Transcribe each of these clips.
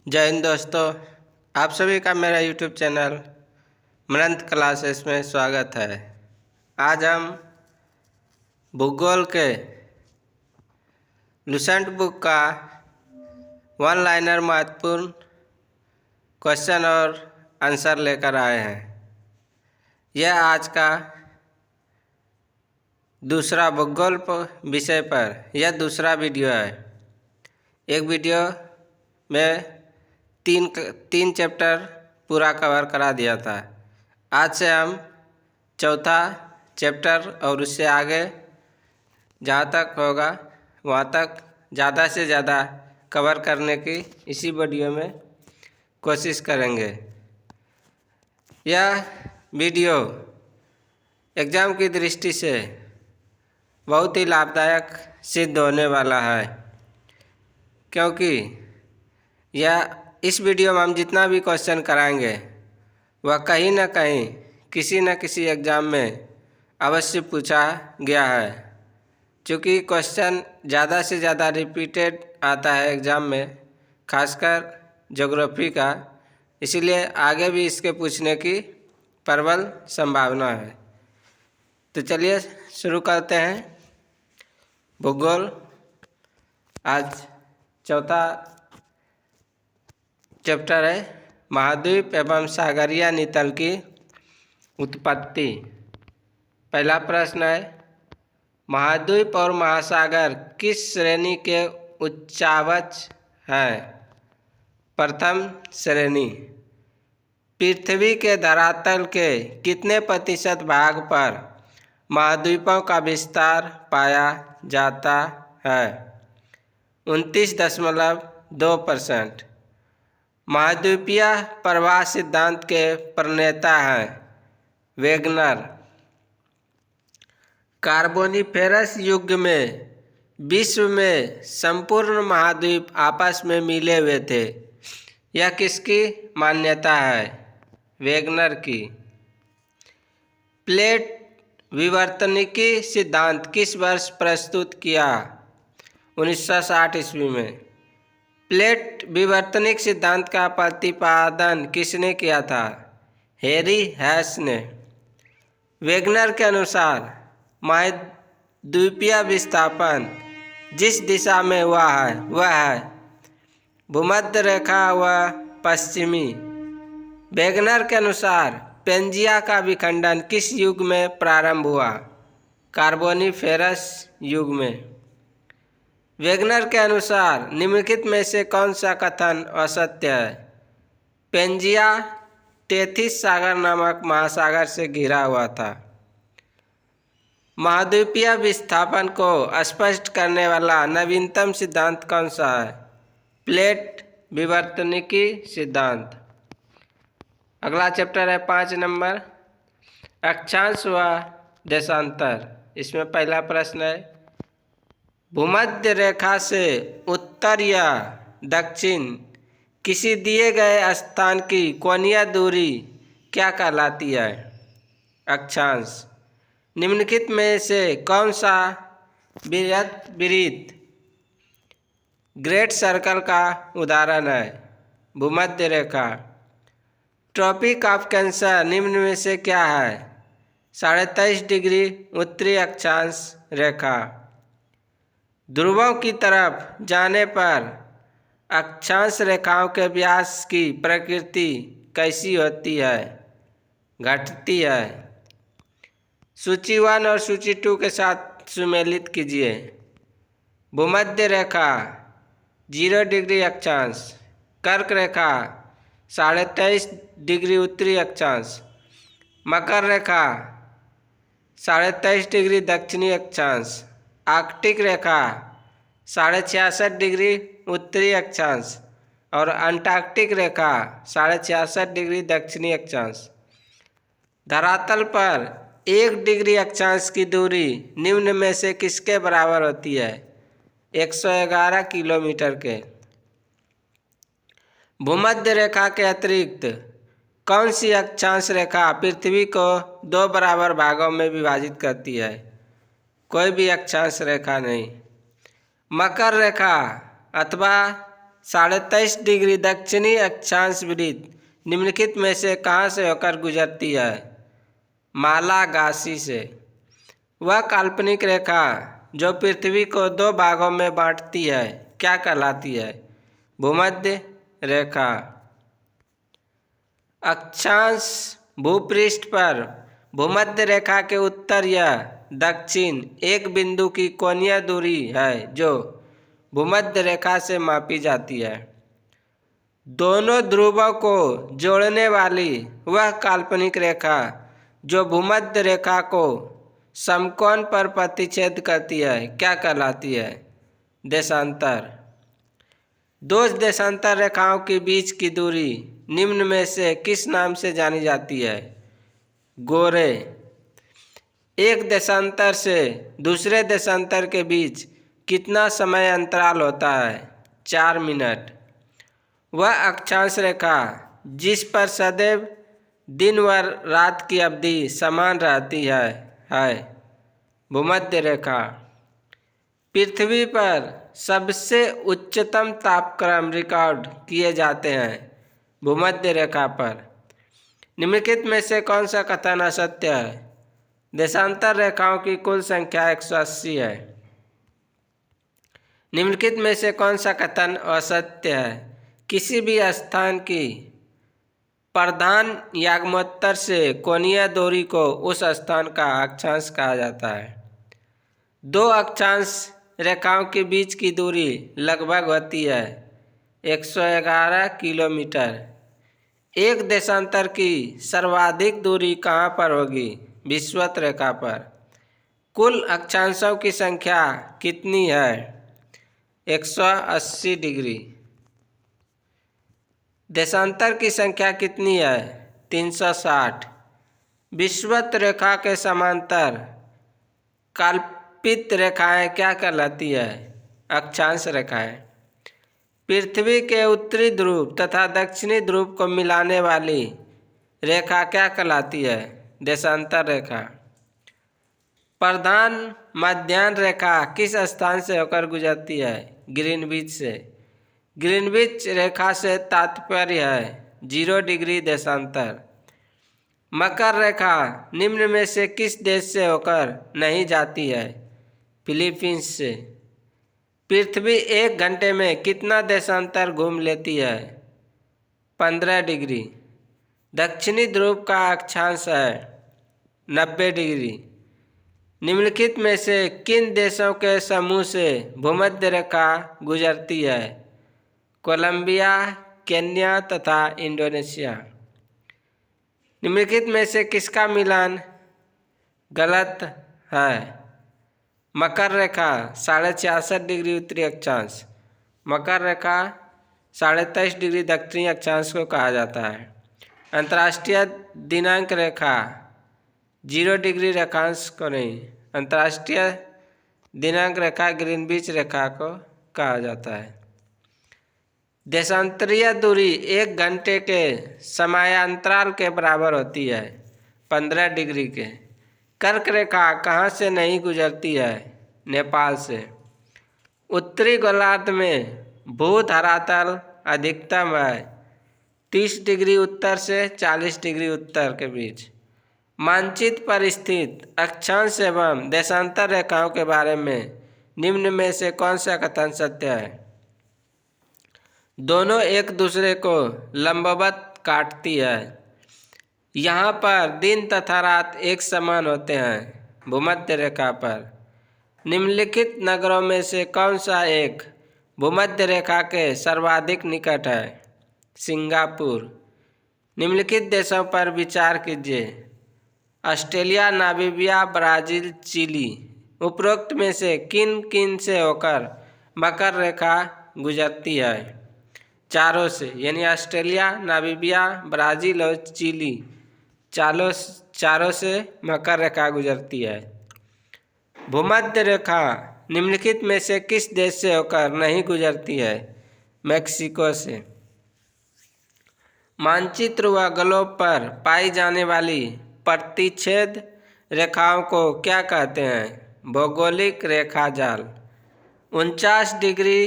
जय हिंद दोस्तों, आप सभी का मेरा YouTube चैनल मनंत क्लासेस में स्वागत है। आज हम भूगोल के लुसेंट बुक का वन लाइनर महत्वपूर्ण क्वेश्चन और आंसर लेकर आए हैं। यह आज का दूसरा भूगोल विषय पर यह दूसरा वीडियो है। एक वीडियो में तीन चैप्टर पूरा कवर करा दिया था। आज से हम चौथा चैप्टर और उससे आगे जहाँ तक होगा वहाँ तक ज़्यादा से ज़्यादा कवर करने की इसी वीडियो में कोशिश करेंगे। यह वीडियो एग्ज़ाम की दृष्टि से बहुत ही लाभदायक सिद्ध होने वाला है, क्योंकि यह इस वीडियो में हम जितना भी क्वेश्चन कराएंगे वह कहीं ना कहीं किसी न किसी एग्ज़ाम में अवश्य पूछा गया है। क्योंकि क्वेश्चन ज़्यादा से ज़्यादा रिपीटेड आता है एग्ज़ाम में, खासकर ज्योग्राफी का, इसीलिए आगे भी इसके पूछने की प्रबल संभावना है। तो चलिए शुरू करते हैं। भूगोल आज चौथा चैप्टर है, महाद्वीप एवं सागरीय नितल की उत्पत्ति। पहला प्रश्न है, महाद्वीप और महासागर किस श्रेणी के उच्चावच हैं? प्रथम श्रेणी। पृथ्वी के धरातल के कितने प्रतिशत भाग पर महाद्वीपों का विस्तार पाया जाता है? 29.2%। महाद्वीपीय प्रवाह सिद्धांत के प्रणेता हैं वेगनर। कार्बोनिफेरस युग में विश्व में संपूर्ण महाद्वीप आपस में मिले हुए थे। यह किसकी मान्यता है? वेगनर की। प्लेट विवर्तनिकी सिद्धांत किस वर्ष प्रस्तुत किया? 1960 ईस्वी में। प्लेट विवर्तनिक सिद्धांत का प्रतिपादन किसने किया था? हेनरी हेस ने। वेगनर के अनुसार महाद्वीपीय विस्थापन जिस दिशा में हुआ है वह है भूमध्य रेखा व पश्चिमी। वेगनर के अनुसार पेंजिया का विखंडन किस युग में प्रारंभ हुआ? कार्बोनिफेरस युग में। वेगनर के अनुसार निम्नलिखित में से कौन सा कथन असत्य है? पेंजिया टेथिस सागर नामक महासागर से घिरा हुआ था। महाद्वीपीय विस्थापन को स्पष्ट करने वाला नवीनतम सिद्धांत कौन सा है? प्लेट विवर्तनिकी सिद्धांत। अगला चैप्टर है 5 नंबर, अक्षांश व देशांतर। इसमें पहला प्रश्न है, भूमध्य रेखा से उत्तर या दक्षिण किसी दिए गए स्थान की कोणीय दूरी क्या कहलाती है? अक्षांश। निम्नलिखित में से कौन सा वृत्त ग्रेट सर्कल का उदाहरण है? भूमध्य रेखा। ट्रॉपिक ऑफ कैंसर निम्न में से क्या है? 23.5 डिग्री उत्तरी अक्षांश रेखा। ध्रुवों की तरफ जाने पर अक्षांश रेखाओं के व्यास की प्रकृति कैसी होती है? घटती है। सूची 1 और सूची 2 के साथ सुमेलित कीजिए। भूमध्य रेखा 0 डिग्री अक्षांश, कर्क रेखा 23.5 डिग्री उत्तरी अक्षांश, मकर रेखा 23.5 डिग्री दक्षिणी अक्षांश, आर्कटिक रेखा 66.5 डिग्री उत्तरी अक्षांश और अंटार्कटिक रेखा 66.5 डिग्री दक्षिणी अक्षांश। धरातल पर 1 डिग्री अक्षांश की दूरी निम्न में से किसके बराबर होती है? 111 किलोमीटर के। भूमध्य रेखा के अतिरिक्त कौन सी अक्षांश रेखा पृथ्वी को 2 बराबर भागों में विभाजित करती है? कोई भी अक्षांश रेखा नहीं। मकर रेखा अथवा 23.5 डिग्री दक्षिणी अक्षांश वृत्त निम्नलिखित में से कहाँ से होकर गुजरती है? मालागासी से। वह काल्पनिक रेखा जो पृथ्वी को 2 भागों में बांटती है क्या कहलाती है? भूमध्य रेखा। अक्षांश भूपृष्ठ पर भूमध्य रेखा के उत्तर या दक्षिण एक बिंदु की कोणीय दूरी है जो भूमध्य रेखा से मापी जाती है। दोनों ध्रुवों को जोड़ने वाली वह काल्पनिक रेखा जो भूमध्य रेखा को समकोण पर प्रतिच्छेद करती है क्या कहलाती है? देशांतर। दो देशांतर रेखाओं के बीच की दूरी निम्न में से किस नाम से जानी जाती है? गोरे। एक देशांतर से दूसरे देशांतर के बीच कितना समय अंतराल होता है? 4 मिनट। वह अक्षांश रेखा जिस पर सदैव दिन व रात की अवधि समान रहती है भूमध्य रेखा। पृथ्वी पर सबसे उच्चतम तापक्रम रिकॉर्ड किए जाते हैं भूमध्य रेखा पर। निम्नलिखित में से कौन सा कथन असत्य है? देशांतर रेखाओं की कुल संख्या 180 है। निम्नलिखित में से कौन सा कथन असत्य है? किसी भी स्थान की प्रधान याग्मोत्तर से कोणीय दूरी को उस स्थान का अक्षांश कहा जाता है। 2 अक्षांश रेखाओं के बीच की दूरी लगभग होती है 111 किलोमीटर। एक देशांतर की सर्वाधिक दूरी कहाँ पर होगी? विषुवत रेखा पर। कुल अक्षांशों की संख्या कितनी है? 180 डिग्री। देशांतर की संख्या कितनी है? 360। विषुवत रेखा के समांतर कल्पित रेखाएं क्या कहलाती है? अक्षांश रेखाएं। पृथ्वी के उत्तरी ध्रुव तथा दक्षिणी ध्रुव को मिलाने वाली रेखा क्या कहलाती है? देशांतर रेखा। प्रधान मध्याह्न रेखा किस स्थान से होकर गुजरती है? ग्रीनविच से। ग्रीनविच रेखा से तात्पर्य है 0 डिग्री देशांतर। मकर रेखा निम्न में से किस देश से होकर नहीं जाती है? फिलीपींस से। पृथ्वी 1 घंटे में कितना देशांतर घूम लेती है? 15 डिग्री। दक्षिणी ध्रुव का अक्षांश है 90 डिग्री। निम्नलिखित में से किन देशों के समूह से भूमध्य रेखा गुजरती है? कोलंबिया, केन्या तथा इंडोनेशिया। निम्नलिखित में से किसका मिलान गलत है? मकर रेखा 66.5 डिग्री उत्तरी अक्षांश। मकर रेखा 23.5 डिग्री दक्षिणी अक्षांश को कहा जाता है। अंतर्राष्ट्रीय दिनांक रेखा 0 डिग्री रेखांश को नहीं, अंतर्राष्ट्रीय दिनांक रेखा ग्रीनविच रेखा को कहा जाता है। देशांतरीय दूरी 1 घंटे के समयांतराल के बराबर होती है 15 डिग्री के। कर्क रेखा कहाँ से नहीं गुजरती है? नेपाल से। उत्तरी गोलार्ध में भू धरातल अधिकतम है 30 डिग्री उत्तर से 40 डिग्री उत्तर के बीच। मानचित्र पर स्थित अक्षांश एवं देशांतर रेखाओं के बारे में निम्न में से कौन सा कथन सत्य है? दोनों एक दूसरे को लंबवत काटती है। यहाँ पर दिन तथा रात एक समान होते हैं भूमध्य रेखा पर। निम्नलिखित नगरों में से कौन सा एक भूमध्य रेखा के सर्वाधिक निकट है? सिंगापुर। निम्नलिखित देशों पर विचार कीजिए। Australia, Namibia, Brazil, Chile. उपरोक्त में से किन किन से होकर मकर रेखा गुजरती है? चारों से, यानी ऑस्ट्रेलिया, नामीबिया, ब्राज़ील और चिली चारों से मकर रेखा गुजरती है। भूमध्य रेखा निम्नलिखित में से किस देश से होकर नहीं गुजरती है? मैक्सिको से। मानचित्र व ग्लोब पर पाई जाने वाली प्रतिच्छेद रेखाओं को क्या कहते हैं? भौगोलिक रेखा जाल। 49 डिग्री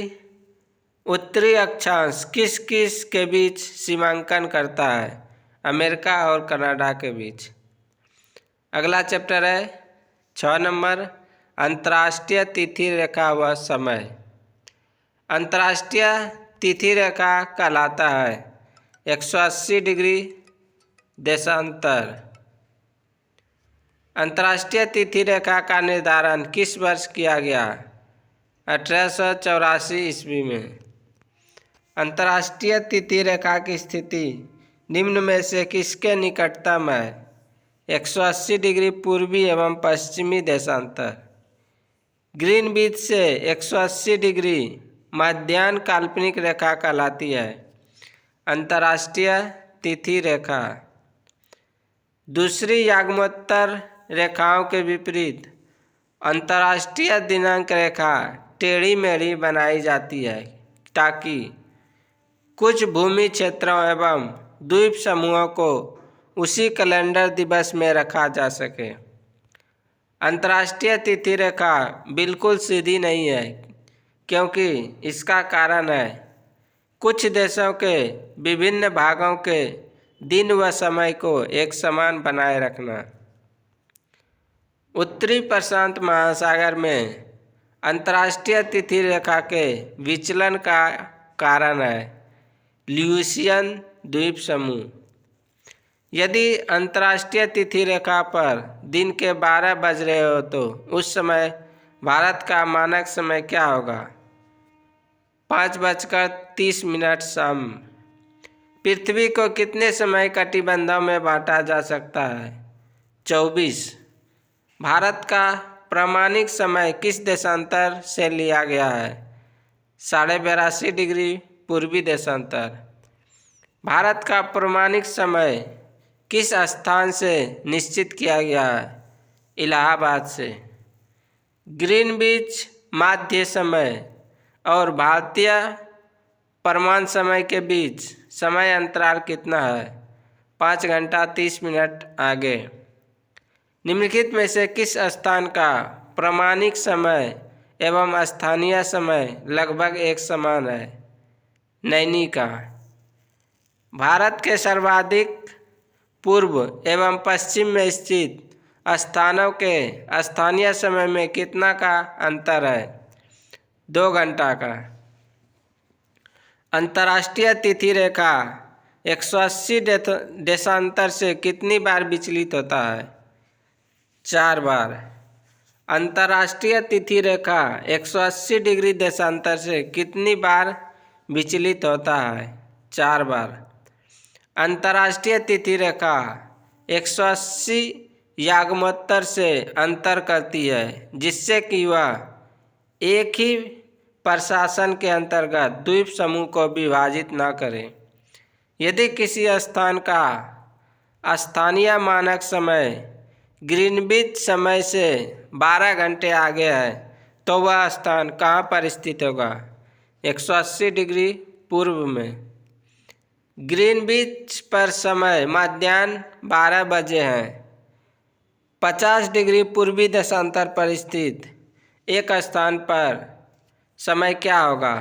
उत्तरी अक्षांश किस किस के बीच सीमांकन करता है? अमेरिका और कनाडा के बीच। अगला चैप्टर है 6 नंबर, अंतर्राष्ट्रीय तिथि रेखा व समय। अंतर्राष्ट्रीय तिथि रेखा कहलाता है 180 डिग्री देशांतर। अंतर्राष्ट्रीय तिथि रेखा का निर्धारण किस वर्ष किया गया? 1884 ईस्वी में। अंतर्राष्ट्रीय तिथि रेखा की स्थिति निम्न में से किसके निकटतम है? 180 डिग्री पूर्वी एवं पश्चिमी देशांतर। ग्रीनविच से 180 डिग्री मध्याह्न काल्पनिक रेखा कहलाती है अंतर्राष्ट्रीय तिथि रेखा। दूसरी याग्मोत्तर रेखाओं के विपरीत अंतर्राष्ट्रीय दिनांक रेखा टेढ़ी मेढ़ी बनाई जाती है ताकि कुछ भूमि क्षेत्रों एवं द्वीप समूहों को उसी कैलेंडर दिवस में रखा जा सके। अंतर्राष्ट्रीय तिथि रेखा बिल्कुल सीधी नहीं है क्योंकि इसका कारण है कुछ देशों के विभिन्न भागों के दिन व समय को एक समान बनाए रखना। उत्तरी प्रशांत महासागर में अंतर्राष्ट्रीय तिथि रेखा के विचलन का कारण है ल्यूसियन द्वीप समूह। यदि अंतर्राष्ट्रीय तिथि रेखा पर दिन के 12 बज रहे हो तो उस समय भारत का मानक समय क्या होगा? 5:30 शाम। पृथ्वी को कितने समय कटिबंधों में बांटा जा सकता है? 24। भारत का प्रामाणिक समय किस देशांतर से लिया गया है? 82.5 डिग्री पूर्वी देशांतर। भारत का प्रामाणिक समय किस स्थान से निश्चित किया गया है? इलाहाबाद से। ग्रीनविच माध्य समय और भारतीय प्रमाण समय के बीच समय अंतराल कितना है? 5 घंटा 30 मिनट आगे। निम्नलिखित में से किस स्थान का प्रामाणिक समय एवं स्थानीय समय लगभग एक समान है? नैनी का। भारत के सर्वाधिक पूर्व एवं पश्चिम में स्थित स्थानों के स्थानीय समय में कितना का अंतर है? 2 घंटा का। अंतर्राष्ट्रीय तिथि रेखा 180 देशांतर से कितनी बार विचलित होता है? 4 बार। अंतर्राष्ट्रीय तिथि रेखा 180 डिग्री देशांतर से कितनी बार विचलित होता है? 4 बार। अंतर्राष्ट्रीय तिथि रेखा 180 याग्मोत्तर से अंतर करती है जिससे कि वह एक ही प्रशासन के अंतर्गत द्वीप समूह को विभाजित न करे। यदि किसी स्थान का स्थानीय मानक समय ग्रीनविच समय से 12 घंटे आगे है तो वह स्थान कहाँ पर स्थित होगा? 180 डिग्री पूर्व में। ग्रीनविच पर समय मध्याह्न 12 बजे है। 50 डिग्री पूर्वी देशांतर पर स्थित एक स्थान पर समय क्या होगा?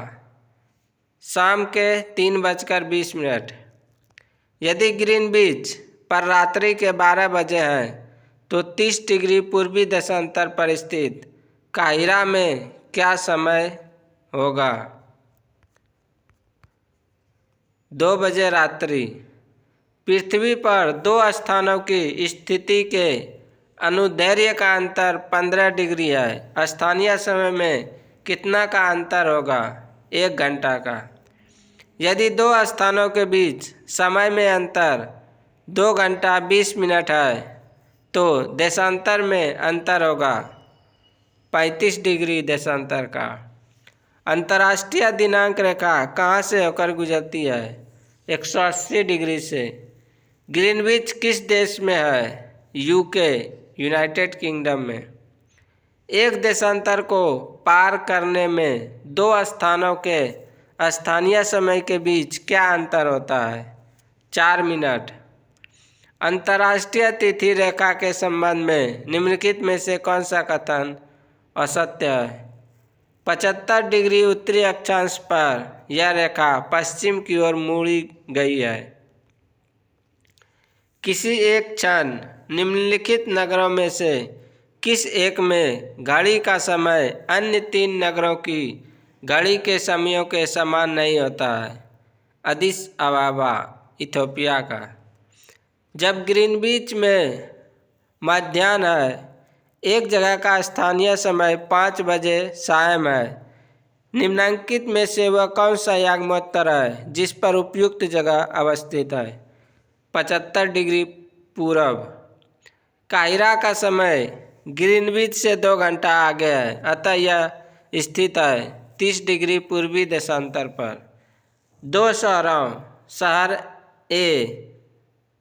शाम के 3:20। यदि ग्रीनविच पर रात्रि के 12 बजे हैं तो 30 डिग्री पूर्वी देशांतर पर स्थित काहिरा में क्या समय होगा? 2 बजे रात्रि। पृथ्वी पर 2 स्थानों की स्थिति के अनुदैर्ध्य का अंतर 15 डिग्री है। स्थानीय समय में कितना का अंतर होगा? 1 घंटा का। यदि 2 स्थानों के बीच समय में अंतर 2 घंटा 20 मिनट है तो देशांतर में अंतर होगा 35 डिग्री देशांतर का। अंतर्राष्ट्रीय दिनांक रेखा कहाँ से होकर गुजरती है? 180 डिग्री से। ग्रीनविच किस देश में है? यूके, यूनाइटेड किंगडम में। एक देशांतर को पार करने में 2 स्थानों के स्थानीय समय के बीच क्या अंतर होता है? 4 मिनट। अंतर्राष्ट्रीय तिथि रेखा के संबंध में निम्नलिखित में से कौन सा कथन असत्य है? 75 डिग्री उत्तरी अक्षांश पर यह रेखा पश्चिम की ओर मुड़ी गई है। किसी एक क्षण निम्नलिखित नगरों में से किस एक में घड़ी का समय अन्य 3 नगरों की घड़ी के समयों के समान नहीं होता है? अदिस अबाबा इथियोपिया का। जब ग्रीनविच में मध्याह्न है, एक जगह का स्थानीय समय 5 बजे सायं है। निम्नलिखित में से वह कौन सा याग्मोत्तर है जिस पर उपयुक्त जगह अवस्थित है? 75 डिग्री पूरब। काहिरा का समय ग्रीनविच से 2 घंटा आगे है, अतः यह स्थित है 30 डिग्री पूर्वी देशांतर पर। 2 शहरों, शहर ए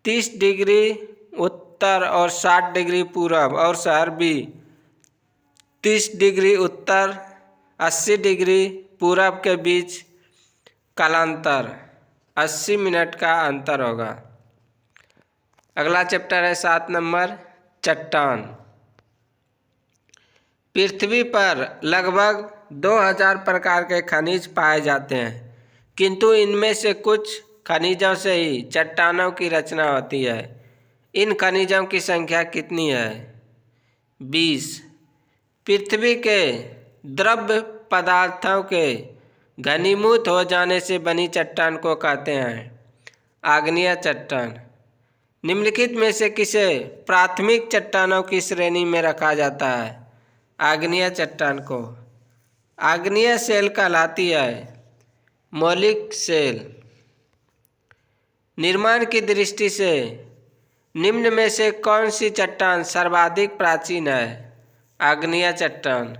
30 डिग्री उत्तर और 60 डिग्री पूरब और शहर बी 30 डिग्री उत्तर 80 डिग्री पूरब के बीच कालांतर 80 मिनट का अंतर होगा। अगला चैप्टर है 7 नंबर, चट्टान। पृथ्वी पर लगभग 2000 प्रकार के खनिज पाए जाते हैं, किंतु इनमें से कुछ खनिजों से ही चट्टानों की रचना होती है। इन खनिजों की संख्या कितनी है? 20। पृथ्वी के द्रव्य पदार्थों के घनीभूत हो जाने से बनी चट्टान को कहते हैं आग्नेय चट्टान। निम्नलिखित में से किसे प्राथमिक चट्टानों की श्रेणी में रखा जाता है? आग्नेय चट्टान को आग्नेय शेल कहलाती है। मौलिक शेल। निर्माण की दृष्टि से निम्न में से कौन सी चट्टान सर्वाधिक प्राचीन है? आग्नेय चट्टान।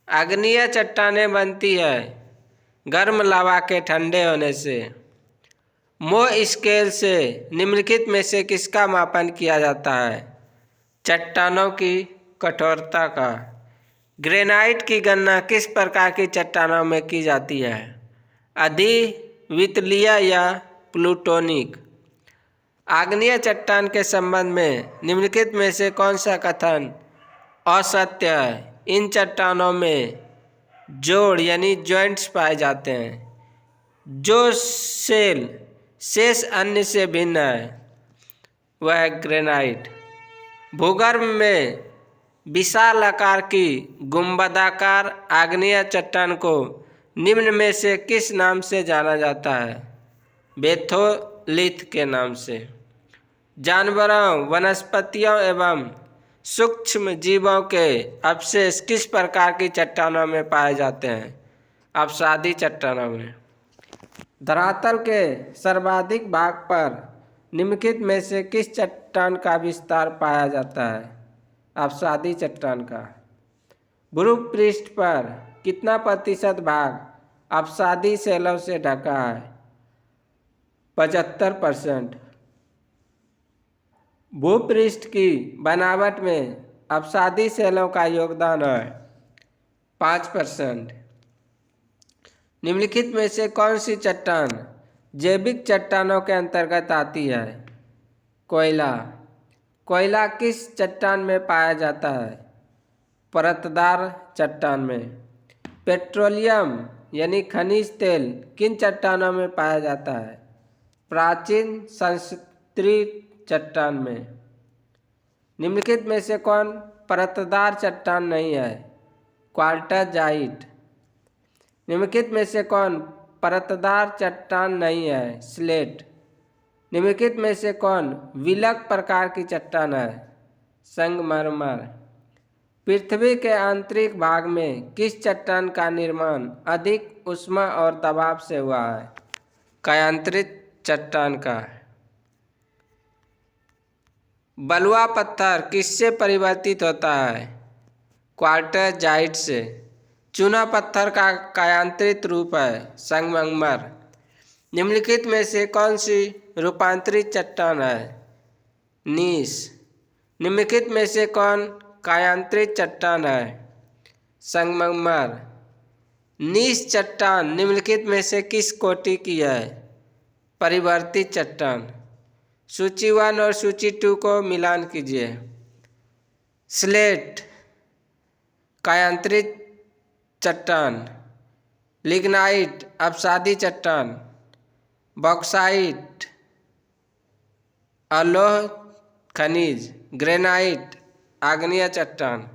आग्नेय चट्टानें बनती है गर्म लावा के ठंडे होने से। मोह स्केल से निम्नलिखित में से किसका मापन किया जाता है? चट्टानों की कठोरता का। ग्रेनाइट की गणना किस प्रकार की चट्टानों में की जाती है? अधिवितलीय या प्लूटोनिक। आग्नेय चट्टान के संबंध में निम्नलिखित में से कौन सा कथन असत्य है? इन चट्टानों में जोड़ यानी जॉइंट्स पाए जाते हैं। जो शेल शेष अन्य से भिन्न है वह है ग्रेनाइट। भूगर्भ में विशाल आकार की गुंबदाकार आग्नेय चट्टान को निम्न में से किस नाम से जाना जाता है? बेथोलिथ के नाम से। जानवरों, वनस्पतियों एवं सूक्ष्म जीवों के अवशेष किस प्रकार की चट्टानों में पाए जाते हैं? अपसादी चट्टानों में। धरातल के सर्वाधिक भाग पर निम्नलिखित में से किस चट्टान का विस्तार पाया जाता है? अपसादी चट्टान का। भूपृष्ठ पर कितना प्रतिशत भाग अपसादी शैलों से ढका है? 75%। भूपृष्ठ की बनावट में अपसादी शैलों का योगदान है 5%। निम्नलिखित में से कौन सी चट्टान जैविक चट्टानों के अंतर्गत आती है? कोयला। कोयला किस चट्टान में पाया जाता है? परतदार चट्टान में। पेट्रोलियम यानी खनिज तेल किन चट्टानों में पाया जाता है? प्राचीन संस्तृत चट्टान में। निम्नलिखित में से कौन परतदार चट्टान नहीं है? क्वार्टजाइट। निम्नलिखित में से कौन परतदार चट्टान नहीं है? स्लेट। निम्नलिखित में से कौन विलक प्रकार की चट्टान है? संगमरमर। पृथ्वी के आंतरिक भाग में किस चट्टान का निर्माण अधिक ऊष्मा और दबाव से हुआ है? कायांतरित चट्टान का। बलुआ पत्थर किससे परिवर्तित होता है? क्वार्टजाइट से। चूना पत्थर का कायांतरित रूप है संगमरमर। निम्नलिखित में से कौन सी रूपांतरित चट्टान है? नीस। निम्नलिखित में से कौन कायांतरित चट्टान है? संगमरमर। नीस चट्टान निम्नलिखित में से किस कोटि की है? परिवर्तित चट्टान। सूची 1 और सूची 2 को मिलान कीजिए। स्लेट कायांतरित चट्टान, लिग्नाइट अपसादी चट्टान, बॉक्साइट अलोह खनिज, ग्रेनाइट आग्नेय चट्टान।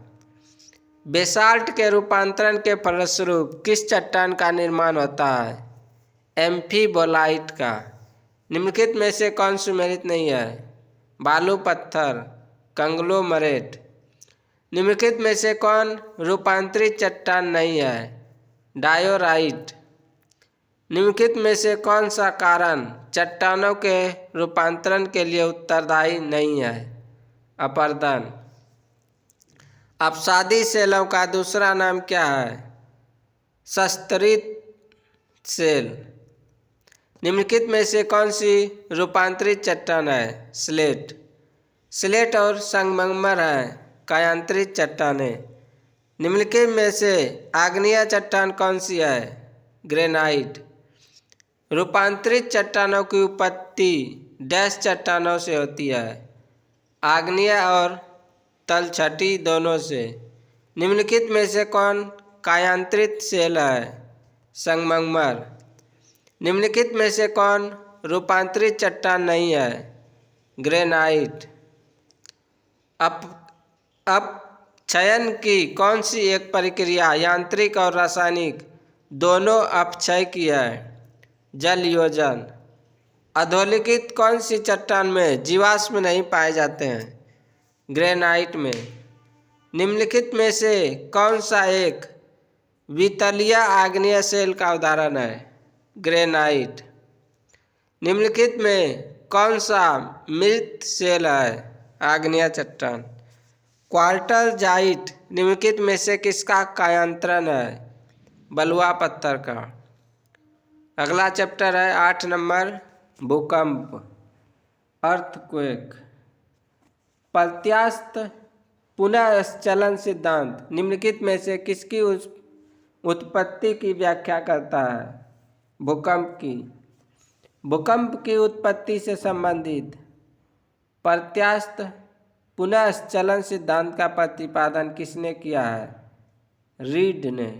बेसाल्ट के रूपांतरण के फलस्वरूप किस चट्टान का निर्माण होता है? एम्फीबोलाइट का। निम्नलिखित में से कौन सुमेलित नहीं है? बालू पत्थर, कंग्लोमरेट। निम्नलिखित में से कौन रूपांतरित चट्टान नहीं है? डायोराइट। निम्नलिखित में से कौन सा कारण चट्टानों के रूपांतरण के लिए उत्तरदायी नहीं है? अपरदन। अपसादी सेलों का दूसरा नाम क्या है? शस्त्रित सेल। निम्नलिखित में से कौन सी रूपांतरित चट्टान है? स्लेट। स्लेट और संगमरमर है कायांतरित चट्टानें। निम्नलिखित में से आग्नेय चट्टान कौन सी है? ग्रेनाइट। रूपांतरित चट्टानों की उत्पत्ति डैश चट्टानों से होती है? आग्नेय और तलछटी दोनों से। निम्नलिखित में से कौन कायांतरित सेल है? संगमरमर। निम्नलिखित में से कौन रूपांतरित चट्टान नहीं है? ग्रेनाइट। अपक्षयन की कौन सी एक प्रक्रिया यांत्रिक और रासायनिक दोनों अपक्षय की है? जल योजन। अधोलिखित कौन सी चट्टान में जीवाश्म नहीं पाए जाते हैं? ग्रेनाइट में। निम्नलिखित में से कौन सा एक वितलीय आग्नेय सेल का उदाहरण है? ग्रेनाइट। निम्नलिखित में कौन सा मृत सेल है? आग्नेय चट्टान। क्वार्टरजाइट निम्नलिखित में से किसका कायांतरण है? बलुआ पत्थर का। अगला चैप्टर है 8 नंबर, भूकंप, अर्थक्वेक। प्रत्यास्थ पुनःस्चलन सिद्धांत निम्नलिखित में से किसकी उत्पत्ति की व्याख्या करता है? भूकंप की। भूकंप की उत्पत्ति से संबंधित प्रत्यास्थ पुनःस्चलन सिद्धांत का प्रतिपादन किसने किया है? रीड ने।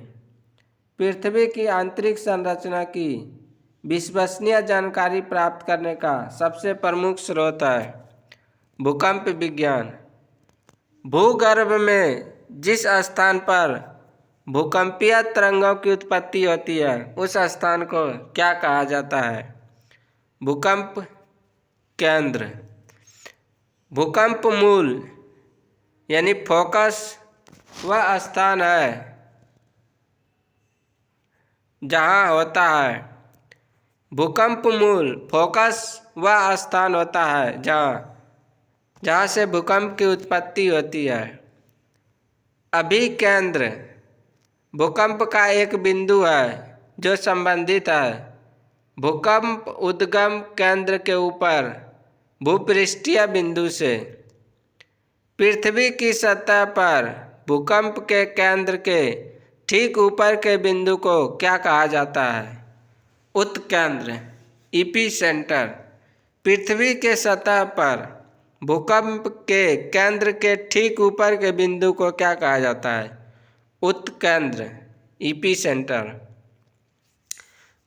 पृथ्वी की आंतरिक संरचना की विश्वसनीय जानकारी प्राप्त करने का सबसे प्रमुख स्रोत है भूकंप विज्ञान। भूगर्भ में जिस स्थान पर भूकंपीय तरंगों की उत्पत्ति होती है उस स्थान को क्या कहा जाता है? भूकंप केंद्र। भूकंप मूल यानी फोकस वह स्थान है जहाँ होता है। भूकंप मूल फोकस वह स्थान होता है जहाँ से भूकंप की उत्पत्ति होती है। अभिकेंद्र भूकंप का एक बिंदु है जो संबंधित है भूकंप उद्गम केंद्र के ऊपर भूपृष्ठीय बिंदु से। पृथ्वी की सतह पर भूकंप के केंद्र के ठीक ऊपर के बिंदु को क्या कहा जाता है? उत्केंद्र, एपिसेंटर। पृथ्वी के सतह पर भूकंप के केंद्र के ठीक ऊपर के बिंदु को क्या कहा जाता है? उत्केंद्र, एपिसेंटर।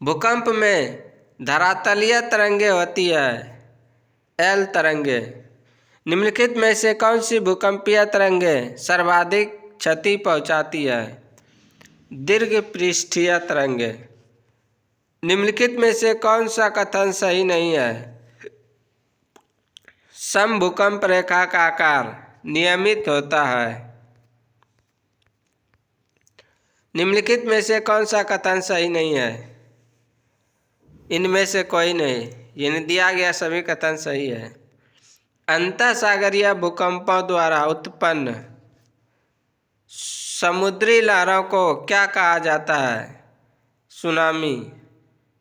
भूकंप में धरातलीय तरंगें होती है, एल तरंगे। निम्नलिखित में से कौन सी भूकंपीय तरंगें सर्वाधिक क्षति पहुंचाती है? दीर्घ पृष्ठीय तरंगें। निम्नलिखित में से कौन सा कथन सही नहीं है? समभूकंप रेखा का आकार नियमित होता है। निम्नलिखित में से कौन सा कथन सही नहीं है? इनमें से कोई नहीं, यानी दिया गया सभी कथन सही है। अंतःसागरीय भूकंपों द्वारा उत्पन्न समुद्री लहरों को क्या कहा जाता है? सुनामी।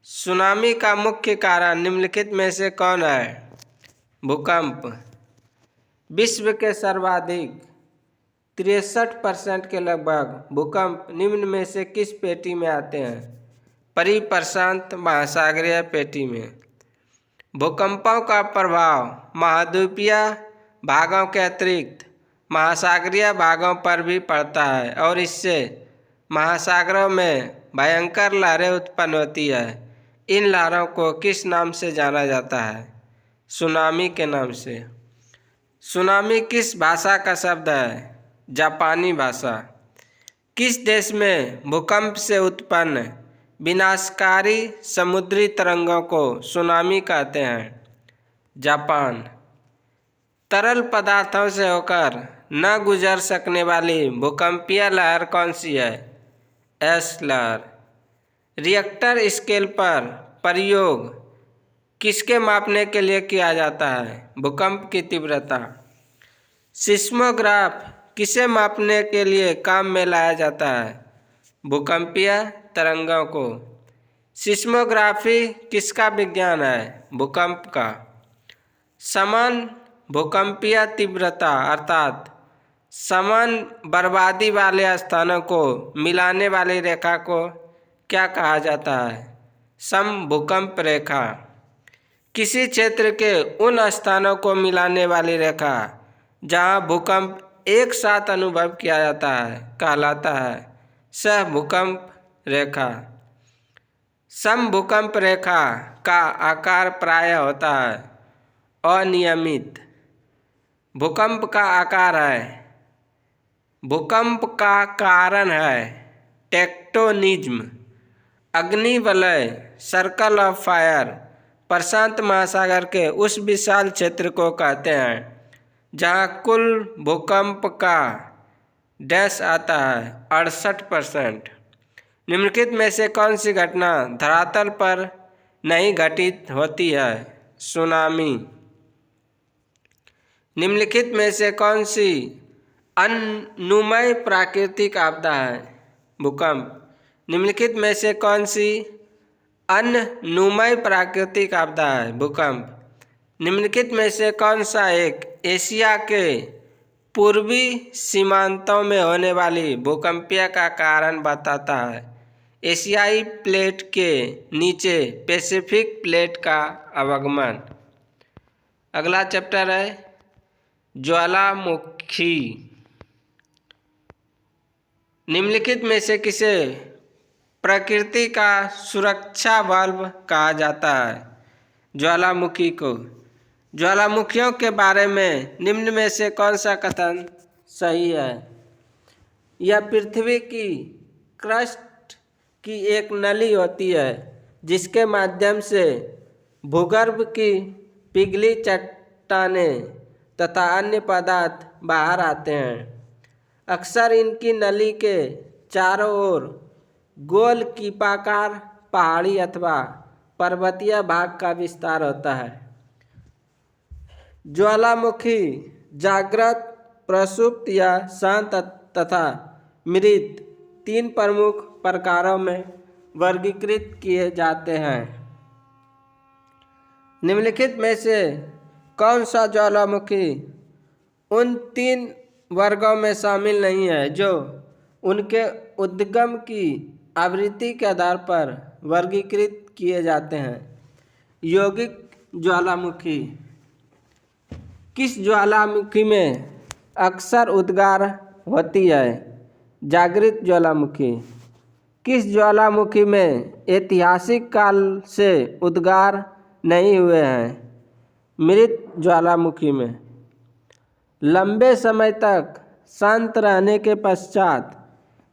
सुनामी का मुख्य कारण निम्नलिखित में से कौन है? भूकंप। विश्व के सर्वाधिक 63% के लगभग भूकंप निम्न में से किस पेटी में आते हैं? परिप्रशांत महासागरीय पेटी में। भूकंपों का प्रभाव महाद्वीपीय भागों के अतिरिक्त महासागरीय भागों पर भी पड़ता है और इससे महासागरों में भयंकर लहरें उत्पन्न होती है। इन लहरों को किस नाम से जाना जाता है? सुनामी के नाम से। सुनामी किस भाषा का शब्द है? जापानी भाषा। किस देश में भूकंप से उत्पन्न विनाशकारी समुद्री तरंगों को सुनामी कहते हैं? जापान। तरल पदार्थों से होकर न गुजर सकने वाली भूकंपीय लहर कौन सी है? एस लहर। रिएक्टर स्केल पर प्रयोग किसके मापने के लिए किया जाता है? भूकंप की तीव्रता। सिस्मोग्राफ किसे मापने के लिए काम में लाया जाता है? भूकंपीय तरंगों को। सिस्मोग्राफी किसका विज्ञान है? भूकंप का। समान भूकंपीय तीव्रता अर्थात समान बर्बादी वाले स्थानों को मिलाने वाली रेखा को क्या कहा जाता है? समभूकंप रेखा। किसी क्षेत्र के उन स्थानों को मिलाने वाली रेखा जहां भूकंप एक साथ अनुभव किया जाता है कहलाता है सहभूकंप रेखा। समभूकंप रेखा का आकार प्रायः होता है अनियमित। भूकंप का आकार है। भूकंप का कारण है टेक्टोनिज्म। अग्निवलय सर्कल ऑफ फायर प्रशांत महासागर के उस विशाल क्षेत्र को कहते हैं जहां कुल भूकंप का डैश आता है 68%। निम्नलिखित में से कौन सी घटना धरातल पर नहीं घटित होती है? सुनामी। निम्नलिखित में से कौन सी अनुमेय प्राकृतिक आपदा है? भूकंप। निम्नलिखित में से कौन सी अनुमेय प्राकृतिक आपदा है? भूकंप। निम्नलिखित में से कौन सा एक एशिया के पूर्वी सीमांतों में होने वाली भूकंपीय का कारण बताता है? एशियाई प्लेट के नीचे पैसिफिक प्लेट का आवागमन। अगला चैप्टर है ज्वालामुखी। निम्नलिखित में से किसे प्रकृति का सुरक्षा बल्ब कहा जाता है? ज्वालामुखी को। ज्वालामुखियों के बारे में निम्न में से कौन सा कथन सही है? यह पृथ्वी की क्रस्ट की एक नली होती है जिसके माध्यम से भूगर्भ की पिघली चट्टानें तथा अन्य पदार्थ बाहर आते हैं। अक्सर इनकी नली के चारों ओर गोल कीपाकार पहाड़ी अथवा पर्वतीय भाग का विस्तार होता है। ज्वालामुखी जागृत, प्रसुप्त या शांत तथा मृत तीन प्रमुख प्रकारों में वर्गीकृत किए जाते हैं। निम्नलिखित में से कौन सा ज्वालामुखी उन तीन वर्गों में शामिल नहीं है जो उनके उद्गम की आवृत्ति के आधार पर वर्गीकृत किए जाते हैं? यौगिक ज्वालामुखी। किस ज्वालामुखी में अक्सर उद्गार होती है? जागृत ज्वालामुखी। किस ज्वालामुखी में ऐतिहासिक काल से उद्गार नहीं हुए हैं? मृत ज्वालामुखी में। लंबे समय तक शांत रहने के पश्चात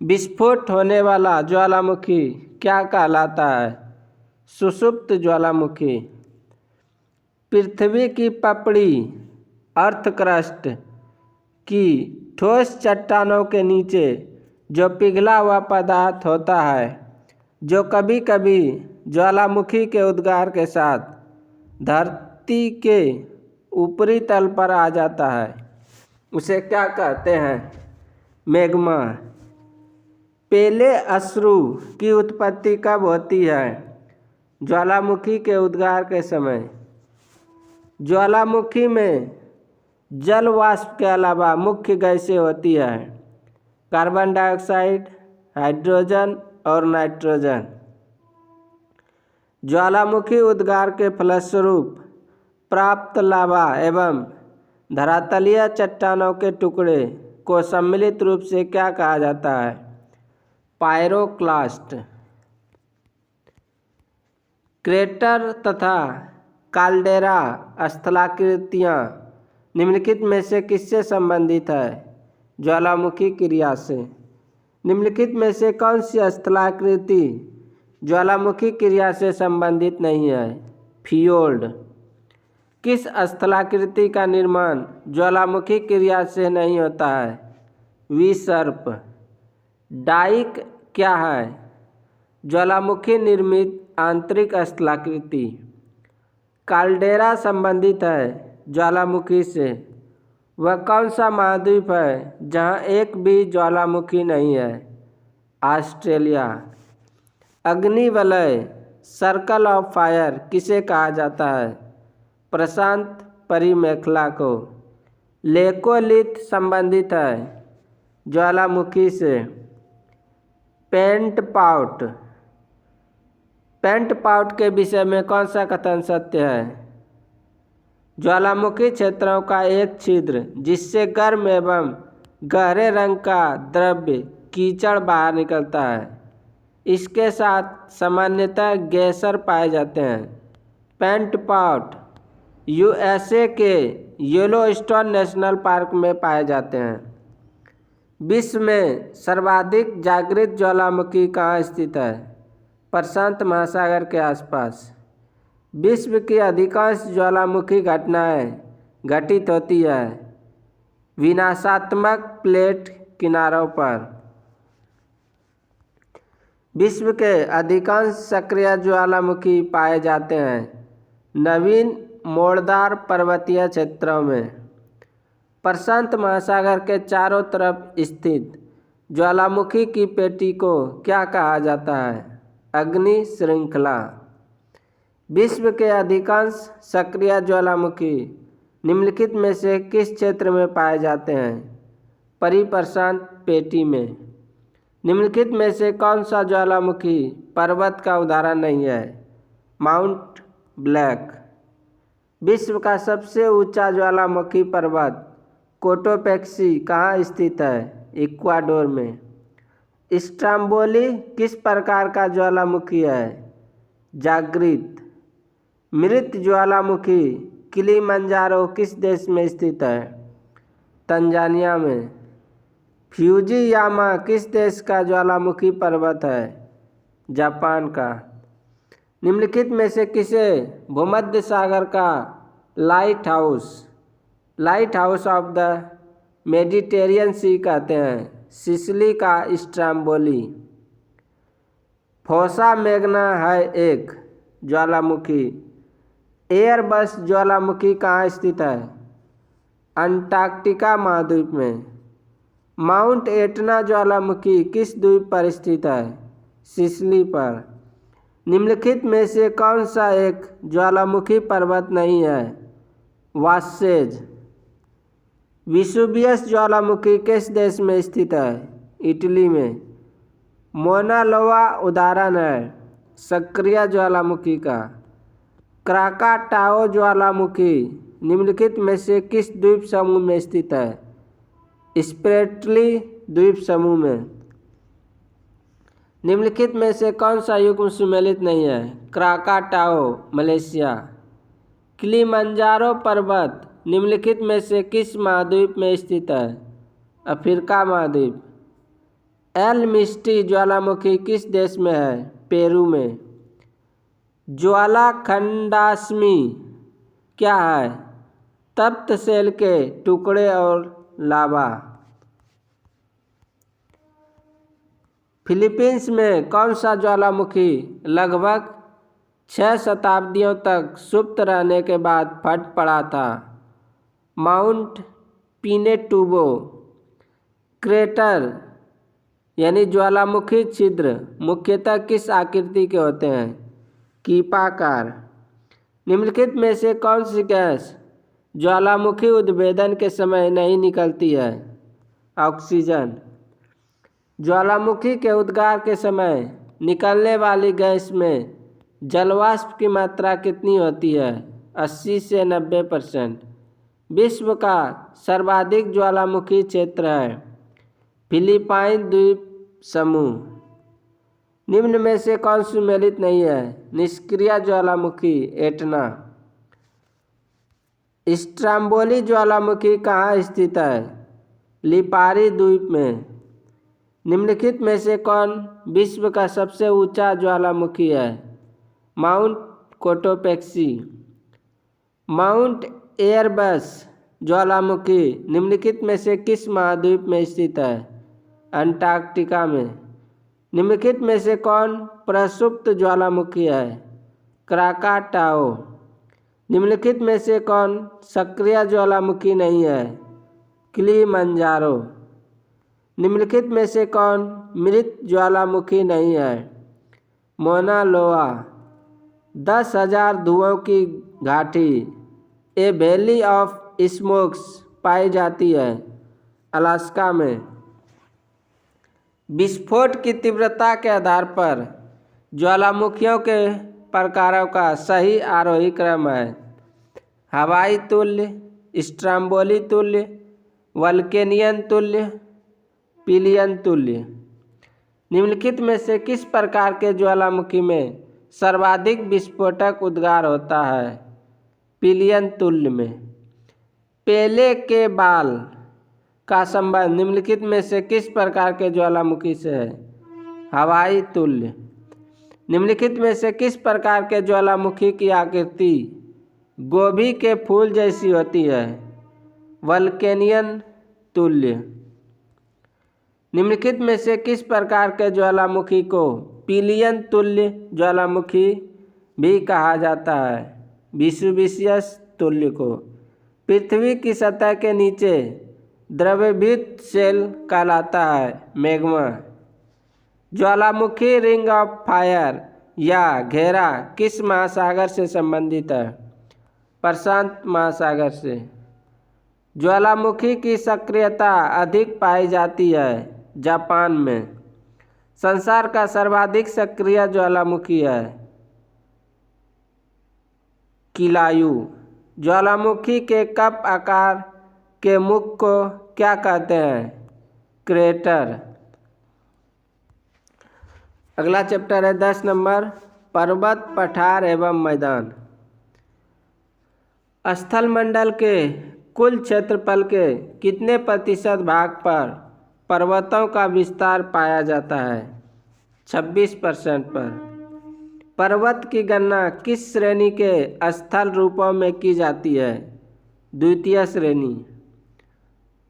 विस्फोट होने वाला ज्वालामुखी क्या कहलाता है? सुषुप्त ज्वालामुखी। पृथ्वी की पपड़ी अर्थ क्रस्ट की ठोस चट्टानों के नीचे जो पिघला हुआ पदार्थ होता है जो कभी कभी ज्वालामुखी के उद्गार के साथ धरती के ऊपरी तल पर आ जाता है, उसे क्या कहते हैं? मैग्मा। पहले अश्रु की उत्पत्ति कब होती है? ज्वालामुखी के उद्गार के समय। ज्वालामुखी में जल वाष्प के अलावा मुख्य गैसें होती है कार्बन डाइऑक्साइड, हाइड्रोजन और नाइट्रोजन। ज्वालामुखी उद्गार के फलस्वरूप प्राप्त लावा एवं धरातलीय चट्टानों के टुकड़े को सम्मिलित रूप से क्या कहा जाता है? पायरोक्लास्ट। क्रेटर तथा काल्डेरा स्थलाकृतियाँ निम्नलिखित में से किससे संबंधित है? ज्वालामुखी क्रिया से। निम्नलिखित में से कौन सी स्थलाकृति ज्वालामुखी क्रिया से संबंधित नहीं है? फियोल्ड। किस स्थलाकृति का निर्माण ज्वालामुखी क्रिया से नहीं होता है? विसर्प। डाइक क्या है? ज्वालामुखी निर्मित आंतरिक स्थलाकृति। काल्डेरा संबंधित है ज्वालामुखी से। वह कौन सा महाद्वीप है जहाँ एक भी ज्वालामुखी नहीं है? ऑस्ट्रेलिया। अग्निवलय सर्कल ऑफ फायर किसे कहा जाता है? प्रशांत परिमेखला को। लेकोलिथ संबंधित है ज्वालामुखी से। Paint pout. पेंट पाउट के विषय में कौन सा कथन सत्य है? ज्वालामुखी क्षेत्रों का एक छिद्र जिससे गर्म एवं गहरे रंग का द्रव्य कीचड़ बाहर निकलता है। इसके साथ सामान्यतः गेसर पाए जाते हैं। पेंट पाउट यूएसए के येलोस्टोन नेशनल पार्क में पाए जाते हैं। विश्व में सर्वाधिक जागृत ज्वालामुखी कहाँ स्थित है? प्रशांत महासागर के आसपास। विश्व की अधिकांश ज्वालामुखी घटनाएं घटित होती है विनाशात्मक प्लेट किनारों पर। विश्व के अधिकांश सक्रिय ज्वालामुखी पाए जाते हैं नवीन मोड़दार पर्वतीय क्षेत्रों में। प्रशांत महासागर के चारों तरफ स्थित ज्वालामुखी की पेटी को क्या कहा जाता है? अग्नि श्रृंखला। विश्व के अधिकांश सक्रिय ज्वालामुखी निम्नलिखित में से किस क्षेत्र में पाए जाते हैं? परिप्रशांत पेटी में। निम्नलिखित में से कौन सा ज्वालामुखी पर्वत का उदाहरण नहीं है? Mount black. विश्व का सबसे ऊंचा ज्वालामुखी पर्वत कोटोपेक्सी कहाँ स्थित है? इक्वाडोर में। स्ट्रोम्बोली किस प्रकार का ज्वालामुखी है? जागृत। मृत ज्वालामुखी किलिमंजारो किस देश में स्थित है? तंजानिया में। फ्यूजीयामा किस देश का ज्वालामुखी पर्वत है? जापान का। निम्नलिखित में से किसे भूमध्य सागर का lighthouse of the Mediterranean sea कहते हैं? सिसिली का स्ट्रोम्बोली। फोसा मैग्ना है एक ज्वालामुखी। एयरबस ज्वालामुखी कहाँ स्थित है? अंटार्कटिका महाद्वीप में। माउंट एटना ज्वालामुखी किस द्वीप पर स्थित है? सिसिली पर। निम्नलिखित में से कौन सा एक ज्वालामुखी पर्वत नहीं है? वासेज। विसुवियस ज्वालामुखी किस देश में स्थित है? इटली में। मोना लोआ उदाहरण है सक्रिय ज्वालामुखी का। क्राकाटाओ ज्वालामुखी निम्नलिखित में से किस द्वीप समूह में स्थित है? स्प्रेटली द्वीप समूह में। निम्नलिखित में से कौन सा युग्म सुमेलित नहीं है? Krakatoa Malaysia. किलिमंजारो पर्वत निम्नलिखित में से किस महाद्वीप में स्थित है? अफ्रीका महाद्वीप। एल मिस्टी ज्वालामुखी किस देश में है? पेरू में। ज्वालाखंडाश्मी क्या है? तप्त सेल के टुकड़े और लावा। फिलीपींस में कौन सा ज्वालामुखी लगभग 6 शताब्दियों तक सुप्त रहने के बाद फट पड़ा था? माउंट पिनेटुबो। क्रेटर यानी ज्वालामुखी छिद्र मुख्यतः किस आकृति के होते हैं? कीपाकार। निम्नलिखित में से कौन सी गैस ज्वालामुखी उद्भेदन के समय नहीं निकलती है? ऑक्सीजन। ज्वालामुखी के उद्गार के समय निकलने वाली गैस में जलवाष्प की मात्रा कितनी होती है? 80 से 90%। विश्व का सर्वाधिक ज्वालामुखी क्षेत्र है फिलिपाइन द्वीप समूह। निम्न में से कौन सुमेलित नहीं है? निष्क्रिय ज्वालामुखी एटना। स्ट्रोम्बोली ज्वालामुखी कहाँ स्थित है? लिपारी द्वीप में। निम्नलिखित में से कौन विश्व का सबसे ऊंचा ज्वालामुखी है? Mount Cotopaxi. माउंट एयरबस ज्वालामुखी निम्नलिखित में से किस महाद्वीप में स्थित है? अंटार्कटिका में। निम्नलिखित में से कौन प्रसुप्त ज्वालामुखी है? क्राकाटाओ। निम्नलिखित में से कौन सक्रिय ज्वालामुखी नहीं है? किलिमंजारो। निम्नलिखित में से कौन मृत ज्वालामुखी नहीं है? मोना लोआ। 10,000 धुओं की घाटी ए वैली ऑफ स्मोक्स पाई जाती है अलास्का में। विस्फोट की तीव्रता के आधार पर ज्वालामुखियों के प्रकारों का सही आरोही क्रम है: हवाई तुल्य, स्ट्रोम्बोली तुल्य, वल्केनियन तुल्य, पिलियन तुल्य। निम्नलिखित में से किस प्रकार के ज्वालामुखी में सर्वाधिक विस्फोटक उद्गार होता है? पिलियन तुल्य में। पेले के बाल का संबंध निम्नलिखित में से किस प्रकार के ज्वालामुखी से है? हवाई तुल्य। निम्नलिखित में से किस प्रकार के ज्वालामुखी की आकृति गोभी के फूल जैसी होती है? वल्केनियन तुल्य। निम्नलिखित में से किस प्रकार के ज्वालामुखी को पिलियन तुल्य ज्वालामुखी भी कहा जाता है? विसुविशियस तुल्य को। पृथ्वी की सतह के नीचे द्रवीभूत शेल कहलाता है magma. Jwalamukhi ring of fire या घेरा किस महासागर से संबंधित है? प्रशांत महासागर से। ज्वालामुखी की सक्रियता अधिक पाई जाती है जापान में। संसार का सर्वाधिक सक्रिय ज्वालामुखी है किलायु। ज्वालामुखी के कप आकार के मुख को क्या कहते हैं? क्रेटर। अगला चैप्टर है 10 नंबर, पर्वत, पठार एवं मैदान। स्थलमंडल के कुल क्षेत्रफल के कितने प्रतिशत भाग पर पर्वतों का विस्तार पाया जाता है? 26% पर। पर्वत की गणना किस श्रेणी के स्थल रूपों में की जाती है? द्वितीय श्रेणी।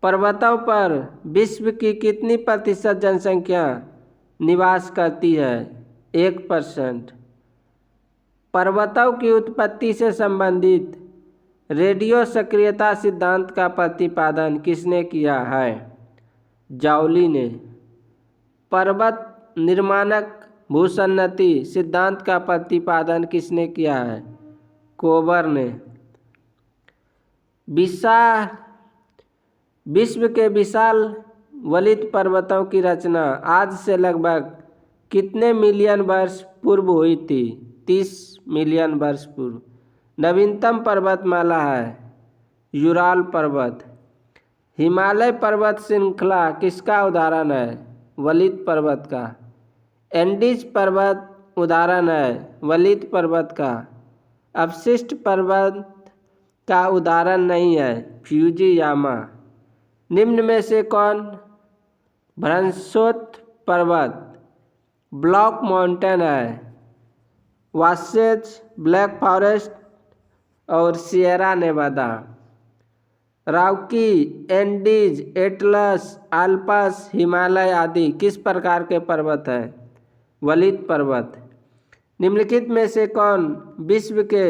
पर्वतों पर विश्व की कितनी प्रतिशत जनसंख्या निवास करती है? 1%। पर्वतों की उत्पत्ति से संबंधित रेडियो सक्रियता सिद्धांत का प्रतिपादन किसने किया है? जाउली ने। पर्वत निर्माणक भूसन्नति सिद्धांत का प्रतिपादन किसने किया है? कोबर ने। विश्व के विशाल वलित पर्वतों की रचना आज से लगभग कितने मिलियन वर्ष पूर्व हुई थी? 30 मिलियन वर्ष पूर्व। नवीनतम पर्वतमाला है यूराल पर्वत। हिमालय पर्वत श्रृंखला किसका उदाहरण है? वलित पर्वत का। एंडीज पर्वत उदाहरण है वलित पर्वत का। अवशिष्ट पर्वत का उदाहरण नहीं है फ्यूजीयामा। निम्न में से कौन भ्रंशोत्थ पर्वत ब्लॉक माउंटेन है? वासेज, ब्लैक फॉरेस्ट और Sierra Newada. Rocky, Andes, Atlas, Alps, Himalaya आदि किस प्रकार के पर्वत हैं? वलित पर्वत। निम्नलिखित में से कौन विश्व के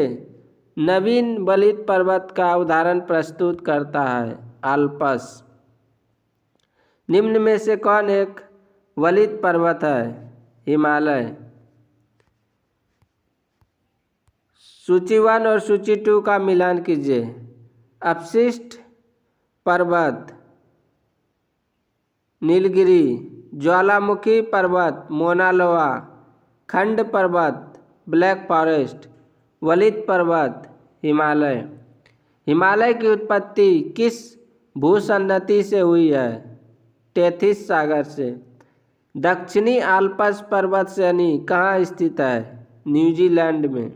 नवीन वलित पर्वत का उदाहरण प्रस्तुत करता है? आल्पस। निम्न में से कौन एक वलित पर्वत है? हिमालय। सूची 1 और सूची 2 का मिलान कीजिए। अवशिष्ट पर्वत नीलगिरी, ज्वालामुखी पर्वत मोना लोआ, खंड पर्वत ब्लैक फॉरेस्ट, वलित पर्वत हिमालय। हिमालय की उत्पत्ति किस भूसन्नति से हुई है? टेथिस सागर से। दक्षिणी आल्प्स पर्वत श्रेणी कहाँ स्थित है? न्यूजीलैंड में।